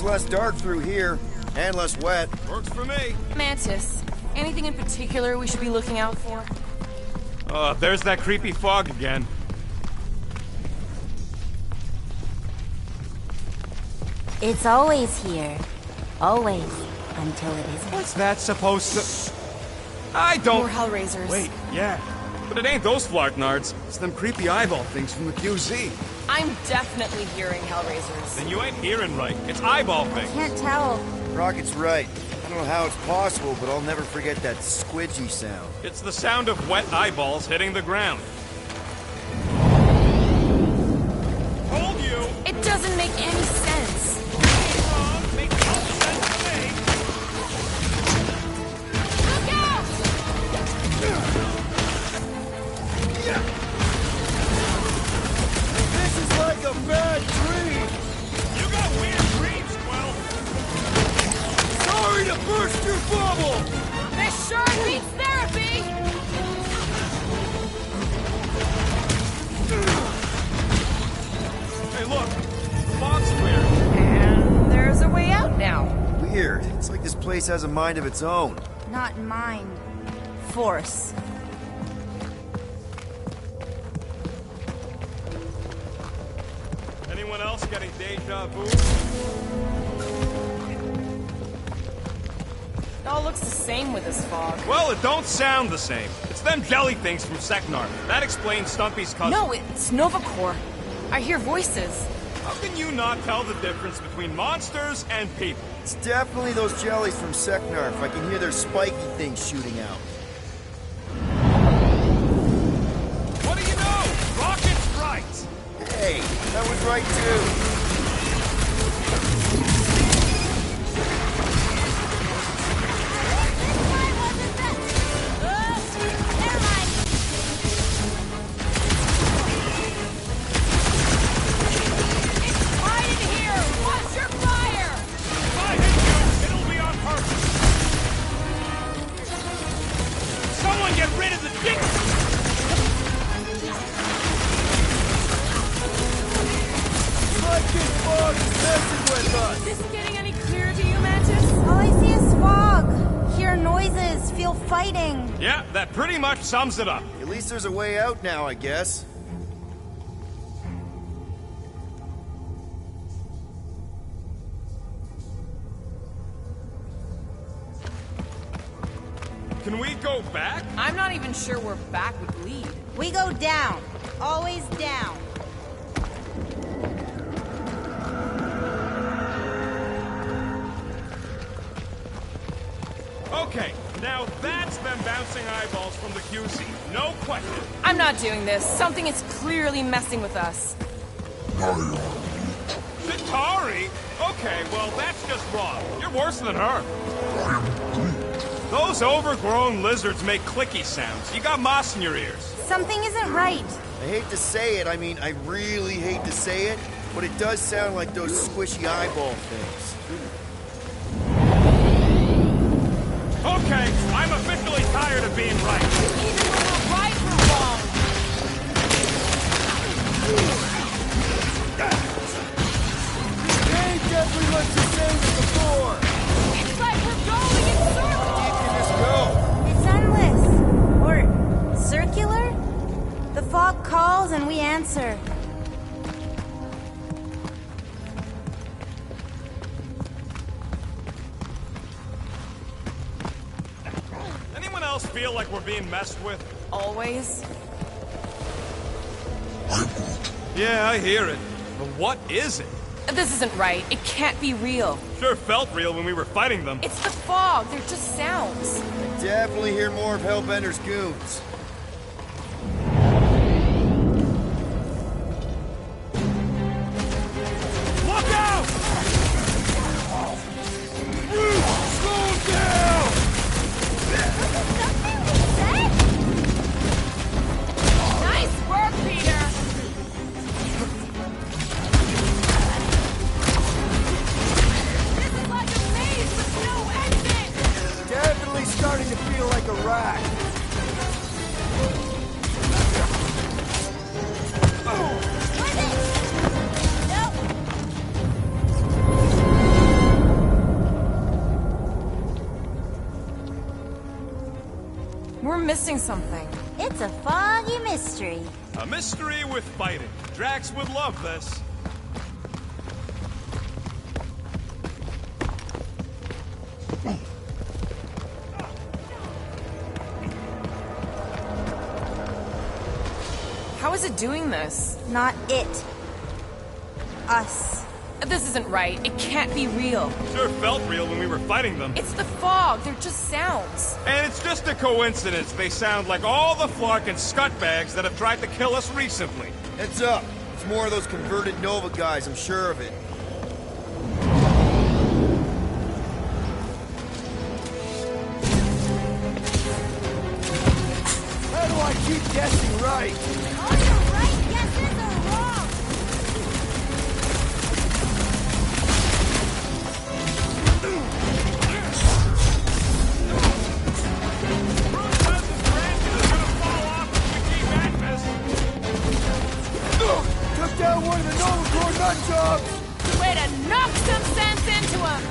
Less dark through here, and less wet. Works for me. Mantis, anything in particular we should be looking out for? There's that creepy fog again. It's always here. Always. Until it isn't. What's that supposed to... I don't... More Hellraisers. Wait, yeah. But it ain't those Flarknards. It's them creepy eyeball things from the QZ. I'm definitely hearing Hellraisers. Then you ain't hearing right. It's eyeball things. Can't tell. Rocket's right. I don't know how it's possible, but I'll never forget that squidgy sound. It's the sound of wet eyeballs hitting the ground. Told you! It doesn't make any sense. Wrong. Makes no sense to me. Look out! This is like a bad dream! You got weird dreams, Quill! Sorry to burst your bubble! This sure beats therapy! Hey, look! The fog's clear. And there's a way out now. Weird. It's like this place has a mind of its own. Not mine. Force. Anyone else getting deja vu? It all looks the same with this fog. Well, it don't sound the same. It's them jelly things from Seknar. That explains Stumpy's cousin. No, it's Novacore. I hear voices. How can you not tell the difference between monsters and people? It's definitely those jellies from Seknarf. I can hear their spiky things shooting out. What do you know? Rocket's right! Hey, that was right too. Is this getting any clearer to you, Mantis? All I see is fog. Hear noises, feel fighting. Yeah, that pretty much sums it up. At least there's a way out now, I guess. Can we go back? I'm not even sure where back would lead. We go down. Always down. Okay, now that's them bouncing eyeballs from the QZ. No question. I'm not doing this. Something is clearly messing with us. Chitauri? Okay, well, that's just wrong. You're worse than her. Those overgrown lizards make clicky sounds. You got moss in your ears. Something isn't right. I hate to say it, I really hate to say it, but it does sound like those squishy eyeball things. Okay, I'm officially tired of being right. Even when we're right, we're wrong. They definitely looked the same as before. It's like we're going in circles. How deep can this go? It's endless. Or circular? The fog calls and we answer. else feel like we're being messed with? Always? Yeah, I hear it. But what is it? This isn't right. It can't be real. Sure felt real when we were fighting them. It's the fog. They're just sounds. I definitely hear more of Hellbender's goons. Look out! Slow down! Nice work, Peter! This is like a maze with no exit! Definitely starting to feel like a rack. We're missing something. It's a foggy mystery. A mystery with fighting. Drax would love this. How is it doing this? Not it. Us. This isn't right. It can't be real. Sure felt real when we were fighting them. It's the fog. They're just sounds. And it's just a coincidence they sound like all the Flark and Scuttbags that have tried to kill us recently. Heads up. It's more of those converted Nova guys, I'm sure of it. How do I keep guessing right? All your right guesses are wrong. Took down one of the Nova Corps nut jobs! Way to knock some sense into him!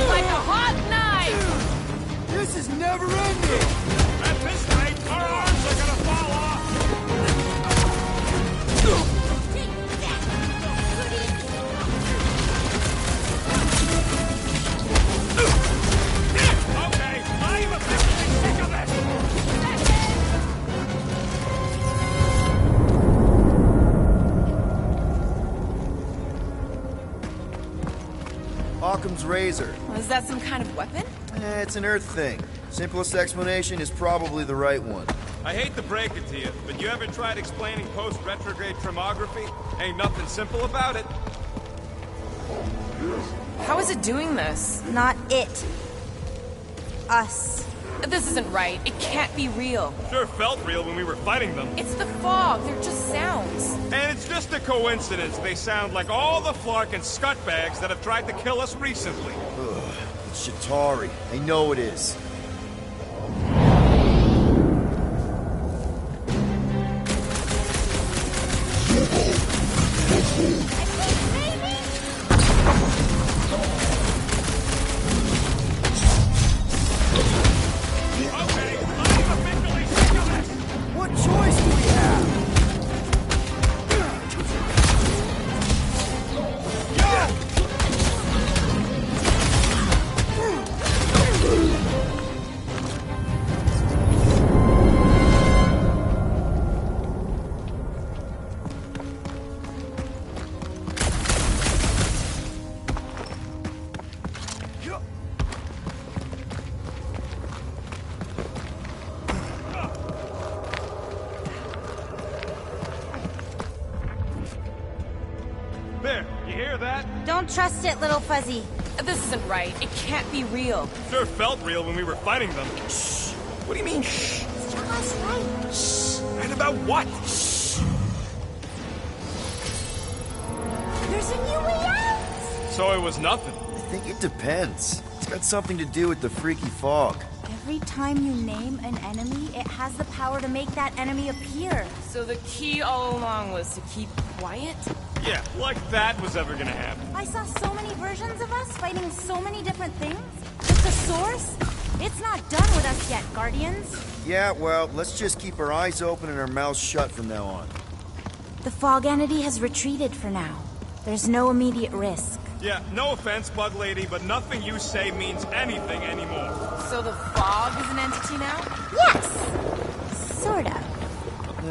Like a hot knife! This is never ending! At this rate, our arms are gonna fall off! Okay, I'm officially sick of this! Occam's razor. Is that some kind of weapon? It's an Earth thing. Simplest explanation is probably the right one. I hate to break it to you, but you ever tried explaining post-retrograde tremography? Ain't nothing simple about it. How is it doing this? Not it. Us. This isn't right. It can't be real. Sure felt real when we were fighting them. It's the fog. They're just sounds. And it's just a coincidence they sound like all the Flark and Scuttbags that have tried to kill us recently. Ugh, it's Chitauri. They know it is. What choice do we have? There, you hear that? Don't trust it, little fuzzy. This isn't right. It can't be real. Sure felt real when we were fighting them. Shh. What do you mean, shh? Just right. Shh. And about what? Shh. There's a new way out. So it was nothing. I think it depends. It's got something to do with the freaky fog. Every time you name an enemy, it has the power to make that enemy appear. So the key all along was to keep quiet? Yeah, like that was ever gonna happen. I saw so many versions of us fighting so many different things. But the source? It's not done with us yet, Guardians. Yeah, well, let's just keep our eyes open and our mouths shut from now on. The fog entity has retreated for now. There's no immediate risk. Yeah, no offense, Bug Lady, but nothing you say means anything anymore. So the fog is an entity now? Yes! Sort of.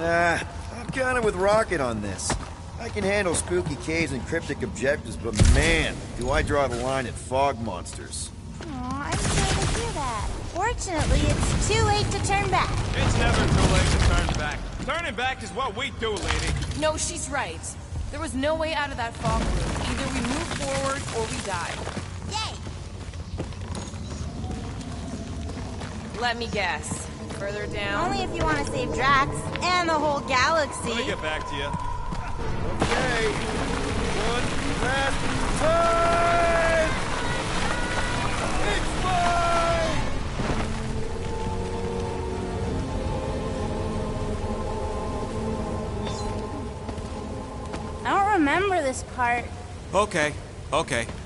I'm kinda with Rocket on this. I can handle spooky caves and cryptic objectives, but man, do I draw the line at fog monsters. Aw, I'm sorry to hear that. Fortunately, it's too late to turn back. It's never too late to turn back. Turning back is what we do, lady. No, she's right. There was no way out of that fog room. Either we move forward or we die. Yay! Let me guess. Further down? Only if you want to save Drax and the whole galaxy. Let me get back to you. Okay. One last time! It's mine! I don't remember this part. Okay.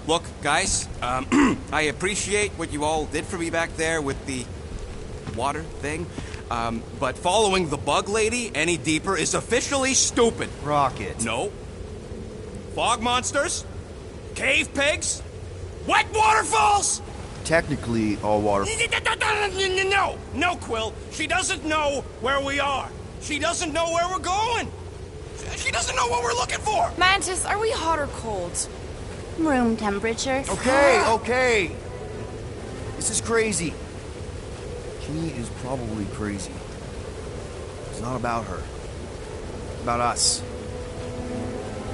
Look, guys, I appreciate what you all did for me back there with the water thing, but following the Bug Lady any deeper is officially stupid. Rocket. No. Fog monsters? Cave pigs? Wet waterfalls? Technically, all water... No, Quill. She doesn't know where we are. She doesn't know where we're going. She doesn't know what we're looking for. Mantis, are we hot or cold? Room temperature. Okay. This is crazy. She is probably crazy. It's not about her. It's about us.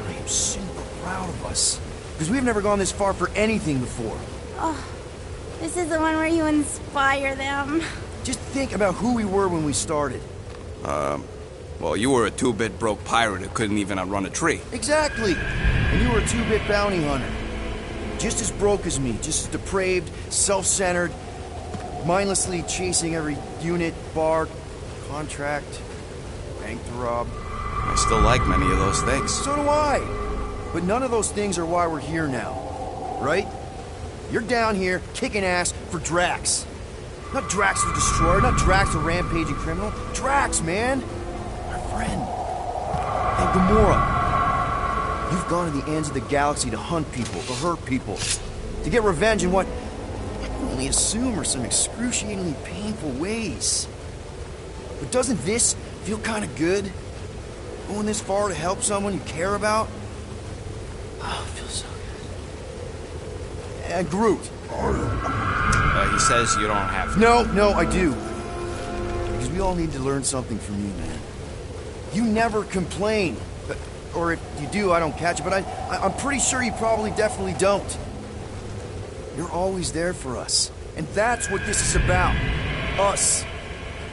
I am super proud of us. Because we've never gone this far for anything before. Oh, this is the one where you inspire them. Just think about who we were when we started. Well, you were a 2-bit broke pirate who couldn't even outrun a tree. Exactly. And you were a 2-bit bounty hunter. Just as broke as me, just as depraved, self-centered, mindlessly chasing every unit, bar, contract, bank to rob. I still like many of those things. So do I. But none of those things are why we're here now. Right? You're down here kicking ass for Drax. Not Drax the Destroyer, not Drax the rampaging criminal. Drax, man! Our friend. And Gamora. You've gone to the ends of the galaxy to hunt people, to hurt people, to get revenge in what I can only assume are some excruciatingly painful ways. But doesn't this feel kind of good? Going this far to help someone you care about? Oh, it feels so good. And Groot. He says you don't have to. No, I do. Because we all need to learn something from you, man. You never complain. Or if you do, I don't catch it, but I'm pretty sure you probably definitely don't. You're always there for us. And that's what this is about. Us.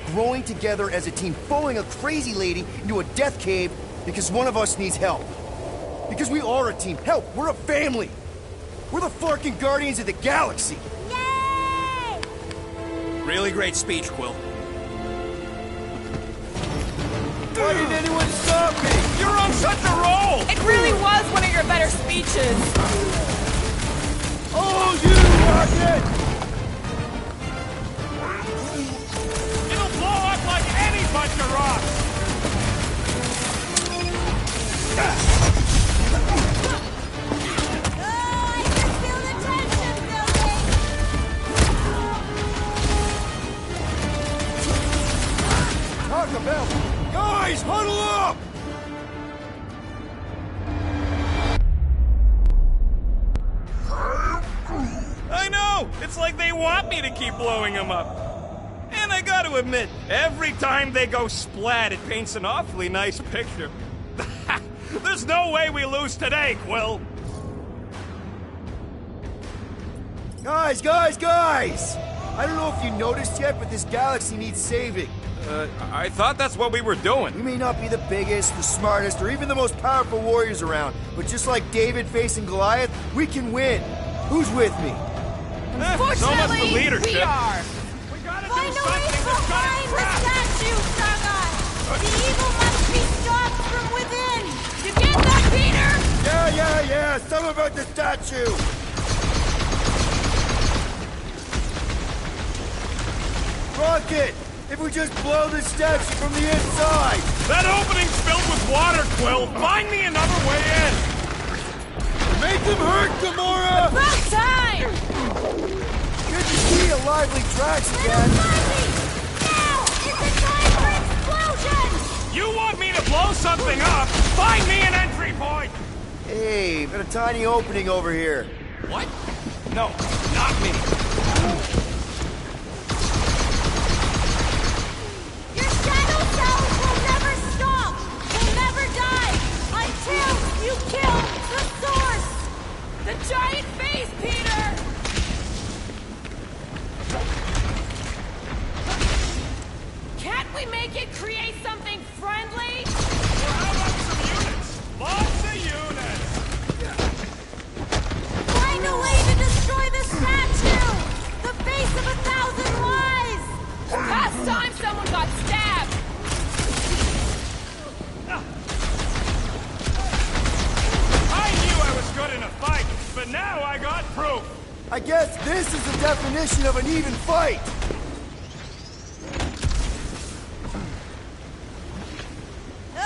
Growing together as a team, following a crazy lady into a death cave because one of us needs help. Because we are a team. Help, we're a family. We're the Flarkin Guardians of the Galaxy. Yay! Really great speech, Quill. Why didn't anyone stop me? You're on such a roll! It really was one of your better speeches. Oh, you Rocket! It'll blow up like any bunch of rocks! I can feel the tension building! Talk about... Guys, huddle up! I know! It's like they want me to keep blowing them up. And I gotta admit, every time they go splat, it paints an awfully nice picture. There's no way we lose today, Quill! Guys! I don't know if you noticed yet, but this galaxy needs saving. I thought that's what we were doing. We may not be the biggest, the smartest, or even the most powerful warriors around, but just like David facing Goliath, we can win. Who's with me? Unfortunately, the leadership. we are. We gotta Find do a way something behind the statue, Saga! The evil must be stopped from within! You get that, Peter? Yeah, something about the statue! Rocket! If we just blow the statue from the inside! That opening's filled with water, Quill! Find me another way in! Make them hurt, Gamora! About time! Good to see a lively tracks again. Now is the time for explosions! You want me to blow something up? Find me an entry point! Hey, got a tiny opening over here. What? No, not me. Your shadow cells will never stop, will never die, until you kill the source! The giant face, Peter! Can't we make it create something friendly? Or how about some units? Lots of units! Find a way to destroy the statue! The face of 1,000 lies! Past time someone got stabbed! I knew I was good in a fight, but now I got proof! I guess this is the definition of an even fight! Oh,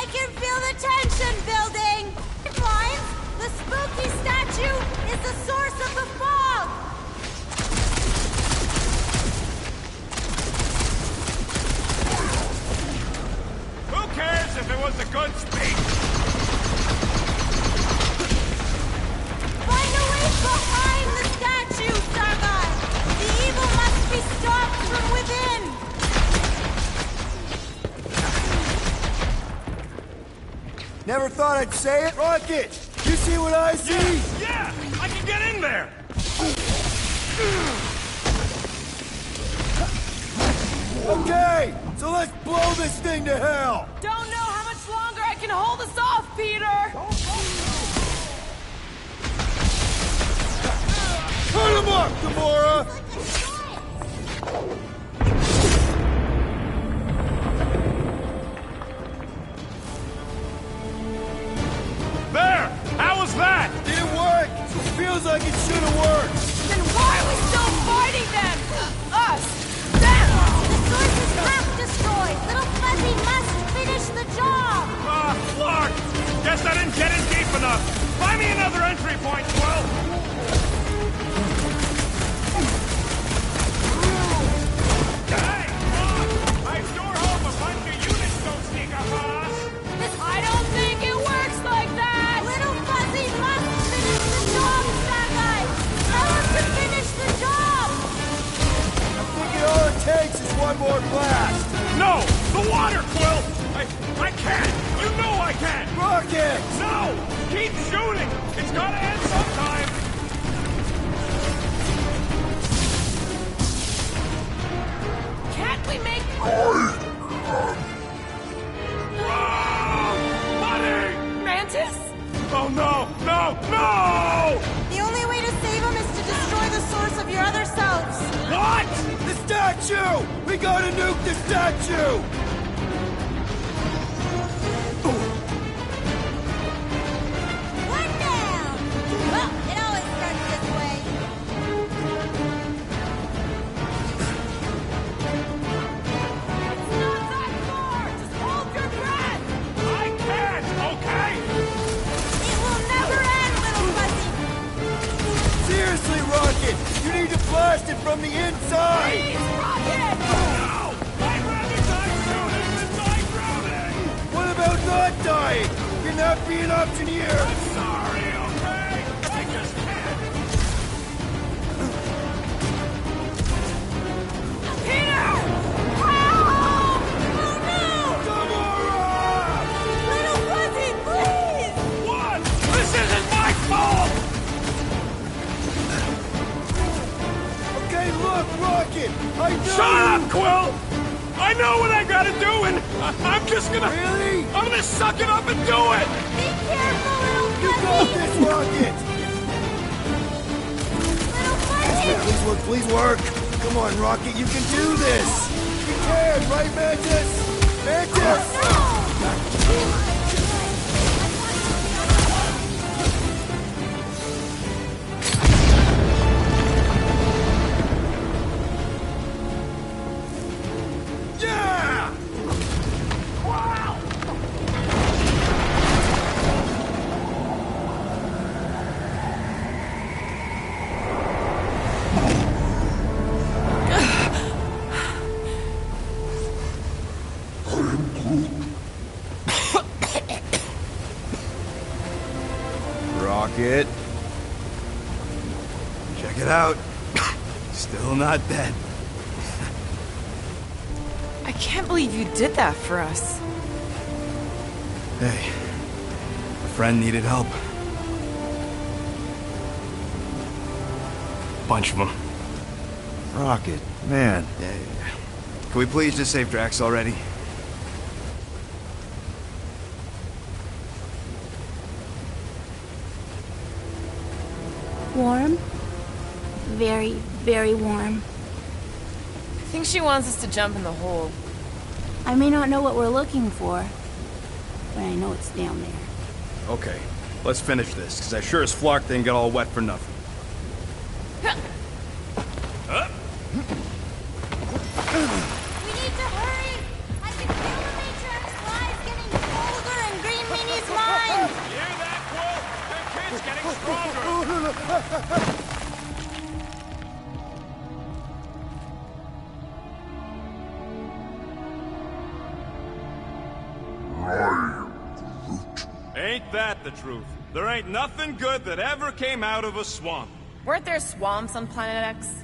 I can feel the tension building! Lines, the spooky statue is the source of the fog! Who cares if it was a good speech? Find a way behind the statue, Sargon! The evil must be stopped from within! Never thought I'd say it. Rocket! You see what I see? Yeah! I can get in there! Okay, so let's blow this thing to hell! Don't know how much longer I can hold us off, Peter! Cut him up, Gamora! There! How was that? Didn't work! Feels like it should have worked! Then why are we still fighting them? Us! Them! The source is half destroyed! Little Fuzzy must finish the job! Ah, Clark! Guess I didn't get in deep enough. Find me another entry point, Quill! Hey, Clark! I sure hope a bunch of units don't sneak up on us! I don't think it works like that! Little Fuzzy must finish the job, Sagai! Tell him to finish the job! I'm thinking all it takes is one more blast! No! The water, Quill! I can't! You know I can't! Rocket! No! Keep shooting! It's gotta end sometime! Can't we make... Buddy! Mantis? Oh no! No! No! The only way to save him is to destroy the source of your other selves! What? The statue! We gotta nuke the statue! One down! Well, it always starts this way. It's not that far! Just hold your breath! I can't, okay? It will never end, Little Fuzzy! Seriously, Rocket! You need to blast it from the inside! Please, Rocket! No! I'd rather die shooting than die drowning! What about not dying? Can that be an option here? I'm sorry, okay? I just can't! Peter! Help! Oh no! Gamora! Little Fuzzy, please! What? This isn't my fault! Okay, look, Rocket! I know! Shut up, Quill! I know what I gotta do, and I'm just gonna... Really? I'm gonna suck it up and do it! Be careful, Little You got Fuzzy! this, Rocket! Little Fuzzy! Please work, please work! Come on, Rocket, you can do this! You can, right, Mantis? Mantis! No! Yeah! it. Check it out. Still not dead. I can't believe you did that for us. Hey, a friend needed help. Bunch of them. Rocket, man. Yeah. Can we please just save Drax already? Warm? Very, very warm. I think she wants us to jump in the hole. I may not know what we're looking for, but I know it's down there. Okay, let's finish this, because I sure as Flark didn't get all wet for nothing. We need to hurry! I can feel the Matrix lies getting colder in Green Meanie's mind! Hear that, Quill? The kid's getting stronger! Ain't that the truth? There ain't nothing good that ever came out of a swamp. Weren't there swamps on Planet X?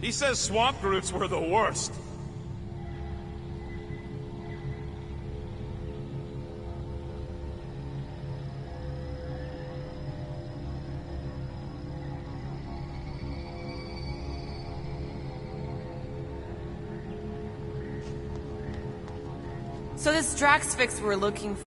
He says swamp roots were the worst. So this Drax fix we're looking for